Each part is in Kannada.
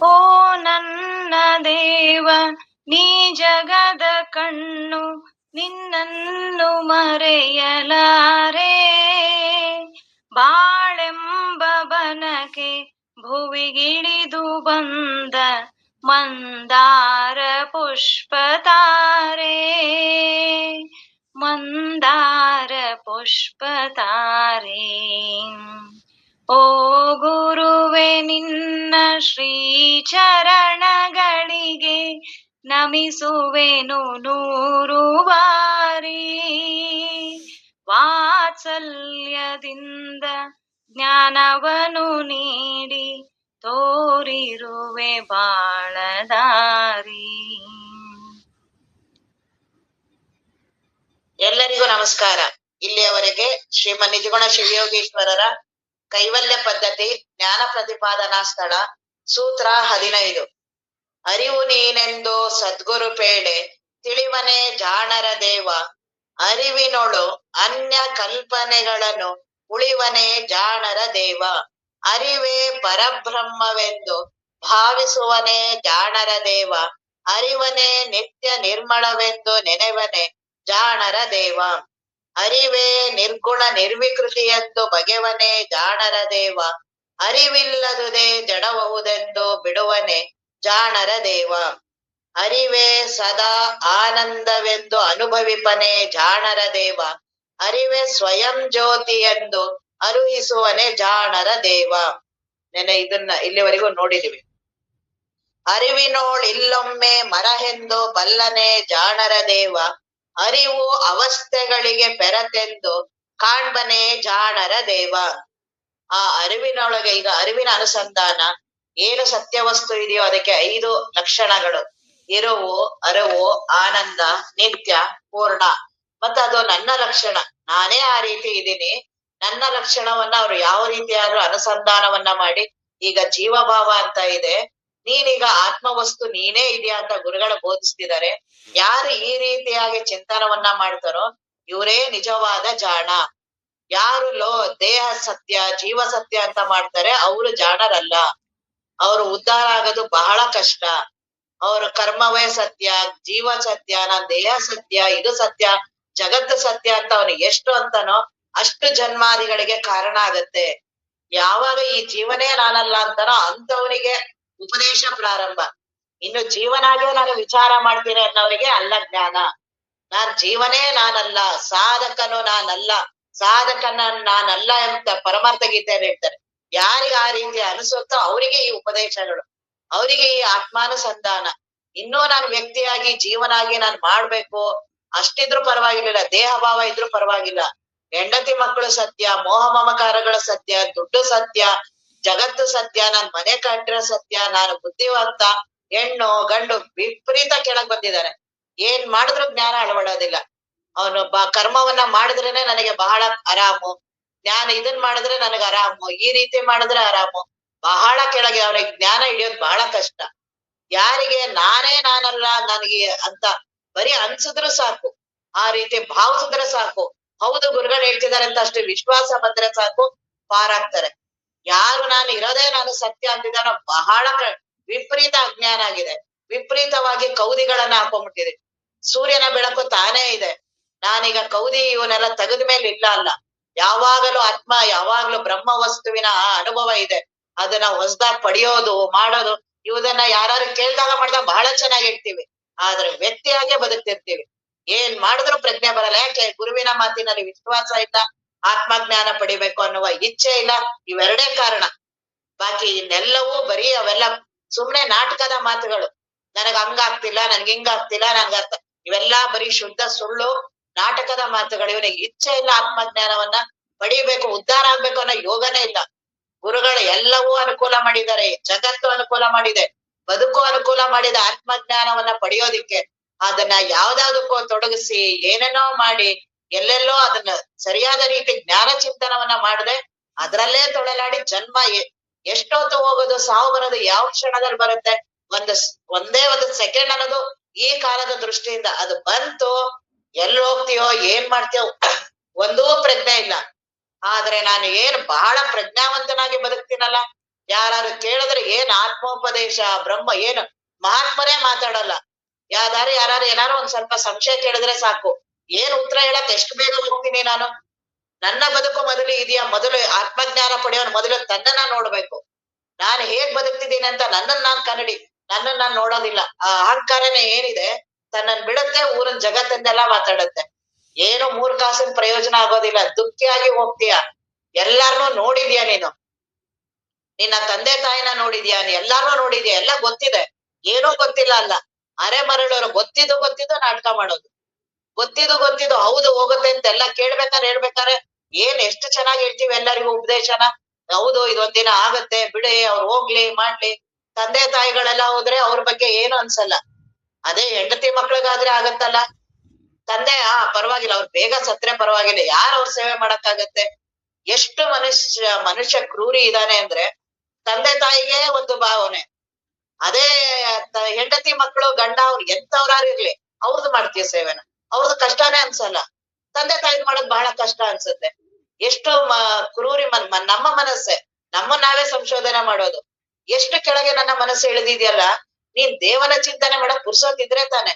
ಓ ನನ್ನ ದೇವ ನೀ ಜಗದ ಕಣ್ಣು, ನಿನ್ನನ್ನು ಮರೆಯಲಾರೆ. ಬಾಳೆಂಬ ಬನಕೆ ಭುವಿಗಿಳಿದು ಬಂದ ಮಂದಾರ ಪುಷ್ಪತಾರೆ, ಮಂದಾರ ಪುಷ್ಪತಾರೆ. ಓ ಗುರುವೆ ನಿನ್ನ ಶ್ರೀಚರಣಗಳಿಗೆ ನಮಿಸುವೆನು ನೂರು ಬಾರಿ. ವಾತ್ಸಲ್ಯದಿಂದ ಜ್ಞಾನವನು ನೀಡಿ ತೋರಿರುವೆ ಬಾಳದಾರಿ. ಎಲ್ಲರಿಗೂ ನಮಸ್ಕಾರ. ಇಲ್ಲಿಯವರೆಗೆ ಶ್ರೀಮನ್ ನಿಜಗುಣ ಶಿವಯೋಗೀಶ್ವರರ ಕೈವಲ್ಯ ಪದ್ಧತಿ ಜ್ಞಾನ ಪ್ರತಿಪಾದನಾ ಸ್ಥಳ ಸೂತ್ರ 15. ಅರಿವು ನೀನೆಂದು ಸದ್ಗುರು ಪೇಡೆ ತಿಳಿವನೆ ಜಾಣರ ದೇವ, ಅರಿವಿನೊಳು ಅನ್ಯ ಕಲ್ಪನೆಗಳನ್ನು ಉಳಿವನೆ ಜಾಣರ ದೇವ. ಅರಿವೇ ಪರಬ್ರಹ್ಮವೆಂದು ಭಾವಿಸುವನೆ ಜಾಣರ ದೇವ, ಅರಿವನೇ ನಿತ್ಯ ನಿರ್ಮಳವೆಂದು ನೆನೆವನೆ ಜಾಣರ ದೇವ. ಅರಿವೇ ನಿರ್ಗುಣ ನಿರ್ವಿಕೃತಿಯೆಂದು ಬಗೆವನೆ ಜಾಣರ ದೇವ, ಅರಿವಿಲ್ಲದುದೇ ಜಡಬಹುದೆಂದು ಬಿಡುವನೆ ಜಾಣರ ದೇವ. ಅರಿವೇ ಸದಾ ಆನಂದವೆಂದು ಅನುಭವಿಪನೆ ಜಾಣರ ದೇವ, ಅರಿವೇ ಸ್ವಯಂ ಜ್ಯೋತಿ ಎಂದು ಅರುಹಿಸುವನೆ ಜಾಣರ ದೇವ. ಇದನ್ನ ಇಲ್ಲಿವರೆಗೂ ನೋಡಿದಿವಿ. ಅರಿವಿನೋಳ್ ಇಲ್ಲೊಮ್ಮೆ ಮರಹೆಂದು ಬಲ್ಲನೆ ಜಾಣರ ದೇವ, ಅರಿವು ಅವಸ್ಥೆಗಳಿಗೆ ಪೆರತೆಂದು ಕಾಣ್ಬನೆ ಜಾಣರ ದೇವ. ಆ ಅರಿವಿನೊಳಗೆ ಈಗ ಅರಿವಿನ ಅನುಸಂಧಾನ ಏನು ಸತ್ಯವಸ್ತು ಇದೆಯೋ ಅದಕ್ಕೆ 5 ಲಕ್ಷಣಗಳು: ಇರುವು, ಅರಿವು, ಆನಂದ, ನಿತ್ಯ, ಪೂರ್ಣ. ಅದು ನನ್ನ ಲಕ್ಷಣ, ನಾನೇ ಆ ರೀತಿ ಇದ್ದೀನಿ. ನನ್ನ ಲಕ್ಷಣವನ್ನ ಅವ್ರು ಯಾವ ರೀತಿಯಾದ್ರೂ ಅನುಸಂಧಾನವನ್ನ ಮಾಡಿ ಈಗ ಜೀವಭಾವ ಅಂತ ಇದೆ, ನೀನೀಗ ಆತ್ಮವಸ್ತು ನೀನೇ ಇದೆಯಾ ಅಂತ ಗುರುಗಳು ಬೋಧಿಸ್ತಿದ್ದಾರೆ. ಯಾರು ಈ ರೀತಿಯಾಗಿ ಚಿಂತನವನ್ನ ಮಾಡ್ತಾರೋ ಇವರೇ ನಿಜವಾದ ಜಾಣ. ಯಾರು ದೇಹ ಸತ್ಯ ಜೀವ ಸತ್ಯ ಅಂತ ಮಾಡ್ತಾರೆ ಅವರು ಜಾಣರಲ್ಲ. ಅವರು ಉದ್ಧಾರ ಆಗೋದು ಬಹಳ ಕಷ್ಟ. ಅವರು ಕರ್ಮವೇ ಸತ್ಯ, ಜೀವ ಸತ್ಯ, ನಾನ್ ದೇಹ ಸತ್ಯ, ಇದು ಸತ್ಯ, ಜಗತ್ತು ಸತ್ಯ ಅಂತ ಅವನಿಗೆ ಎಷ್ಟು ಅಂತಾನೋ ಅಷ್ಟು ಜನ್ಮಾದಿಗಳಿಗೆ ಕಾರಣ ಆಗತ್ತೆ. ಯಾವಾಗ ಈ ಜೀವನೇ ನಾನಲ್ಲ ಅಂತಾನೋ ಅಂತವನಿಗೆ ಉಪದೇಶ ಪ್ರಾರಂಭ. ಇನ್ನು ಜೀವನಾಗೆ ನಾನು ವಿಚಾರ ಮಾಡ್ತೀನಿ ಅನ್ನೋರಿಗೆ ಅಲ್ಲ ಜ್ಞಾನ. ನಾನ್ ಜೀವನೇ ನಾನಲ್ಲ, ಸಾಧಕನು ನಾನಲ್ಲ, ಸಾಧಕನ ನಾನಲ್ಲ ಅಂತ ಪರಮಾರ್ಥ ಗೀತೆಯಲ್ಲಿ ಹೇಳ್ತಾರೆ. ಯಾರಿಗೆ ಆ ರೀತಿ ಅನಿಸುತ್ತೋ ಅವರಿಗೆ ಈ ಉಪದೇಶಗಳು, ಅವರಿಗೆ ಈ ಆತ್ಮಾನುಸಂಧಾನ. ಇನ್ನೂ ನಾನು ವ್ಯಕ್ತಿಯಾಗಿ ಜೀವನಾಗಿ ನಾನು ಮಾಡ್ಬೇಕು ಅಷ್ಟಿದ್ರು ಪರವಾಗಿರ್ಲಿಲ್ಲ, ದೇಹ ಭಾವ ಇದ್ರು ಪರವಾಗಿಲ್ಲ, ಹೆಂಡತಿ ಮಕ್ಕಳು ಸತ್ಯ, ಮೋಹ ಮಮಕಾರಗಳ ಸತ್ಯ, ದುಡ್ಡು ಸತ್ಯ, ಜಗತ್ತು ಸತ್ಯ, ನಾನ್ ಮನೆ ಕಟ್ಟಿರೋ ಸತ್ಯ, ನಾನು ಬುದ್ಧಿವಂತ, ಹೆಣ್ಣು ಗಂಡು ವಿಪರೀತ ಕೆಳಗ್ ಬಂದಿದ್ದಾನೆ. ಏನ್ ಮಾಡಿದ್ರು ಜ್ಞಾನ ಅಳವಡೋದಿಲ್ಲ. ಅವನೊಬ್ಬ ಕರ್ಮವನ್ನ ಮಾಡಿದ್ರೇನೆ ನನಗೆ ಬಹಳ ಆರಾಮು, ಜ್ಞಾನ ಇದನ್ ಮಾಡಿದ್ರೆ ನನಗೆ ಆರಾಮು, ಈ ರೀತಿ ಮಾಡಿದ್ರೆ ಆರಾಮು. ಬಹಳ ಕೆಳಗೆ, ಅವ್ರಿಗೆ ಜ್ಞಾನ ಹಿಡಿಯೋದು ಬಹಳ ಕಷ್ಟ. ಯಾರಿಗೆ ನಾನೇ ನಾನಲ್ಲ ನನಗೆ ಅಂತ ಬರೀ ಅನ್ಸಿದ್ರು ಸಾಕು, ಆ ರೀತಿ ಭಾವಿಸಿದ್ರೆ ಸಾಕು, ಹೌದು ಗುರುಗಳು ಹೇಳ್ತಿದ್ದಾರೆ ಅಂತ ಅಷ್ಟು ವಿಶ್ವಾಸ ಬಂದ್ರೆ ಸಾಕು, ಪಾರಾಗ್ತಾರೆ. ಯಾರು ನಾನು ಇರೋದೇ ನಾನು ಸತ್ಯ ಅಂತಿದ್ದಾನೋ ಬಹಳ ವಿಪರೀತ ಅಜ್ಞಾನ ಆಗಿದೆ. ವಿಪರೀತವಾಗಿ ಕೌದಿಗಳನ್ನ ಹಾಕೊಂಡ್ಬಿಟ್ಟಿದೆ. ಸೂರ್ಯನ ಬೆಳಕು ತಾನೇ ಇದೆ, ನಾನೀಗ ಕೌದಿ ಇವನ್ನೆಲ್ಲ ತೆಗೆದ ಮೇಲೆ ಇಲ್ಲ ಅಲ್ಲ. ಯಾವಾಗಲೂ ಆತ್ಮ, ಯಾವಾಗ್ಲೂ ಬ್ರಹ್ಮ ವಸ್ತುವಿನ ಅನುಭವ ಇದೆ. ಅದನ್ನ ಹೊಸದಾಗಿ ಪಡೆಯೋದು ಮಾಡೋದು ಇವುದನ್ನ ಯಾರು ಕೇಳ್ದಾಗ ಮಾಡಿದಾಗ ಬಹಳ ಚೆನ್ನಾಗಿ ಇರ್ತೀವಿ, ಆದ್ರೆ ವ್ಯಕ್ತಿಯಾಗೆ ಬದುಕ್ತಿರ್ತೀವಿ. ಏನ್ ಮಾಡಿದ್ರು ಪ್ರಜ್ಞೆ ಬರಲ್ಲ. ಯಾಕೆ? ಗುರುವಿನ ಮಾತಿನಲ್ಲಿ ವಿಶ್ವಾಸ ಇಲ್ಲ, ಆತ್ಮಜ್ಞಾನ ಪಡಿಬೇಕು ಅನ್ನುವ ಇಚ್ಛೆ ಇಲ್ಲ. ಇವೆರಡೇ ಕಾರಣ. ಬಾಕಿ ಇನ್ನೆಲ್ಲವೂ ಬರೀ ಅವೆಲ್ಲ ಸುಮ್ನೆ ನಾಟಕದ ಮಾತುಗಳು. ನನಗ್ ಹಂಗಾಗ್ತಿಲ್ಲ, ನನ್ಗೆ ಹಿಂಗಾಗ್ತಿಲ್ಲ, ನನ್ಗರ್ಥ, ಇವೆಲ್ಲಾ ಬರೀ ಶುದ್ಧ ಸುಳ್ಳು ನಾಟಕದ ಮಾತುಗಳು. ಇವನಿಗೆ ಇಚ್ಛೆ ಇಲ್ಲ ಆತ್ಮಜ್ಞಾನವನ್ನ ಪಡಿಬೇಕು, ಉದ್ಧಾರ ಆಗ್ಬೇಕು ಅನ್ನೋ ಯೋಗನೇ ಇಲ್ಲ. ಗುರುಗಳು ಎಲ್ಲವೂ ಅನುಕೂಲ ಮಾಡಿದ್ದಾರೆ, ಜಗತ್ತು ಅನುಕೂಲ ಮಾಡಿದೆ, ಬದುಕು ಅನುಕೂಲ ಮಾಡಿದೆ ಆತ್ಮಜ್ಞಾನವನ್ನ ಪಡೆಯೋದಿಕ್ಕೆ. ಅದನ್ನ ಯಾವ್ದಾವ್ದಕ್ಕೋ ತೊಡಗಿಸಿ ಏನೇನೋ ಮಾಡಿ ಎಲ್ಲೆಲ್ಲೋ ಅದನ್ನ ಸರಿಯಾದ ರೀತಿ ಜ್ಞಾನ ಚಿಂತನವನ್ನ ಮಾಡದೆ ಅದ್ರಲ್ಲೇ ತೊಳಲಾಡಿ ಜನ್ಮ ಎಷ್ಟೊತ್ತು ಹೋಗೋದು, ಸಾವು ಬರೋದು ಯಾವ ಕ್ಷಣದಲ್ಲಿ ಬರುತ್ತೆ, ಒಂದೇ ಒಂದು ಸೆಕೆಂಡ್ ಅನ್ನೋದು ಈ ಕಾಲದ ದೃಷ್ಟಿಯಿಂದ ಅದು ಬಂತು. ಎಲ್ಲಿ ಹೋಗ್ತೀಯೋ ಏನ್ ಮಾಡ್ತೀಯೋ ಒಂದೂ ಪ್ರಜ್ಞೆ ಇಲ್ಲ. ಆದ್ರೆ ನಾನು ಏನ್ ಬಹಳ ಪ್ರಜ್ಞಾವಂತನಾಗಿ ಬದುಕ್ತೀನಲ್ಲ, ಯಾರು ಕೇಳಿದ್ರೆ ಏನ್ ಆತ್ಮೋಪದೇಶ ಬ್ರಹ್ಮ ಏನು ಮಹಾತ್ಮರೇ ಮಾತಾಡಲ್ಲ. ಯಾರು ಏನಾರು ಒಂದ್ ಸ್ವಲ್ಪ ಸಂಶಯ ಕೇಳಿದ್ರೆ ಸಾಕು, ಏನ್ ಉತ್ತರ ಹೇಳಕ್ ಎಷ್ಟು ಬೇಗ ಹೋಗ್ತೀನಿ ನಾನು. ನನ್ನ ಬದುಕು ಮೊದಲು ಇದೆಯಾ, ಮೊದಲು ಆತ್ಮಜ್ಞಾನ ಪಡೆಯೋನು ಮೊದಲು ತನ್ನನ್ನ ನೋಡ್ಬೇಕು. ನಾನು ಹೇಗ್ ಬದುಕ್ತಿದ್ದೀನಿ ಅಂತ ನನ್ನನ್ನ ನಾನ್ ಕನ್ನಡಿ, ನನ್ನನ್ನ ನಾನ್ ನೋಡೋದಿಲ್ಲ. ಆ ಅಹಂಕಾರನೇ ಏನಿದೆ ತನ್ನನ್ ಬಿಡುತ್ತೆ, ಊರಿನ ಜಗತ್ತನ್ನೆಲ್ಲ ಮಾತಾಡುತ್ತೆ. ಏನು 3 ಕಾಸಿನ ಪ್ರಯೋಜನ ಆಗೋದಿಲ್ಲ, ದುಃಖಿಯಾಗಿ ಹೋಗ್ತೀಯ. ಎಲ್ಲಾರ್ನೂ ನೋಡಿದ್ಯಾ ನೀನು, ನಿನ್ನ ತಂದೆ ತಾಯಿನ ನೋಡಿದ್ಯಾ, ಎಲ್ಲಾರ್ನೂ ನೋಡಿದ್ಯಾ, ಎಲ್ಲ ಗೊತ್ತಿದೆ. ಏನೂ ಗೊತ್ತಿಲ್ಲ ಅಲ್ಲ, ಅರೆ ಮರಳೋರು ಗೊತ್ತಿದ್ದು ನಾಟಕ ಮಾಡೋದು, ಗೊತ್ತಿದ್ದು ಹೌದು ಹೋಗುತ್ತೆ ಅಂತೆಲ್ಲ ಹೇಳ್ಬೇಕಾರೆ ಏನ್ ಎಷ್ಟು ಚೆನ್ನಾಗಿ ಹೇಳ್ತೀವಿ ಎಲ್ಲರಿಗೂ ಉಪದೇಶನ. ಹೌದು ಇದೊಂದಿನ ಆಗತ್ತೆ ಬಿಡಿ, ಅವ್ರು ಹೋಗ್ಲಿ ಮಾಡ್ಲಿ. ತಂದೆ ತಾಯಿಗಳೆಲ್ಲ ಹೋದ್ರೆ ಅವ್ರ ಬಗ್ಗೆ ಏನು ಅನ್ಸಲ್ಲ. ಅದೇ ಹೆಂಡತಿ ಮಕ್ಳಿಗಾದ್ರೆ ಆಗತ್ತಲ್ಲ, ತಂದೆ ಪರವಾಗಿಲ್ಲ, ಅವ್ರು ಬೇಗ ಸತ್ರೆ ಪರವಾಗಿಲ್ಲ, ಯಾರು ಅವ್ರ ಸೇವೆ ಮಾಡಕ್ಕಾಗತ್ತೆ. ಎಷ್ಟು ಮನುಷ್ಯ ಕ್ರೂರಿ ಇದಾನೆ ಅಂದ್ರೆ ತಂದೆ ತಾಯಿಗೆ ಒಂದು ಭಾವನೆ. ಅದೇ ಹೆಂಡತಿ ಮಕ್ಕಳು ಗಂಡ ಅವ್ರು ಎಂತವ್ರಾರಿರ್ಲಿ ಅವ್ರದ್ದು ಮಾಡ್ತೀವಿ ಸೇವೆನ, ಅವ್ರದ್ದು ಕಷ್ಟನೇ ಅನ್ಸಲ್ಲ. ತಂದೆ ತಾಯಿದ್ ಮಾಡೋದ್ ಬಹಳ ಕಷ್ಟ ಅನ್ಸುತ್ತೆ. ಎಷ್ಟು ಕ್ರೂರಿ ನಮ್ಮ ಮನಸ್ಸೆ, ನಾವೇ ಸಂಶೋಧನೆ ಮಾಡೋದು. ಎಷ್ಟು ಕೆಳಗೆ ನನ್ನ ಮನಸ್ಸು ಇಳಿದಿದ್ಯಲ್ಲ, ನೀನ್ ದೇವನ ಚಿಂತನೆ ಮಾಡಕ್ ಪುರ್ಸೋತಿದ್ರೆ ತಾನೆ.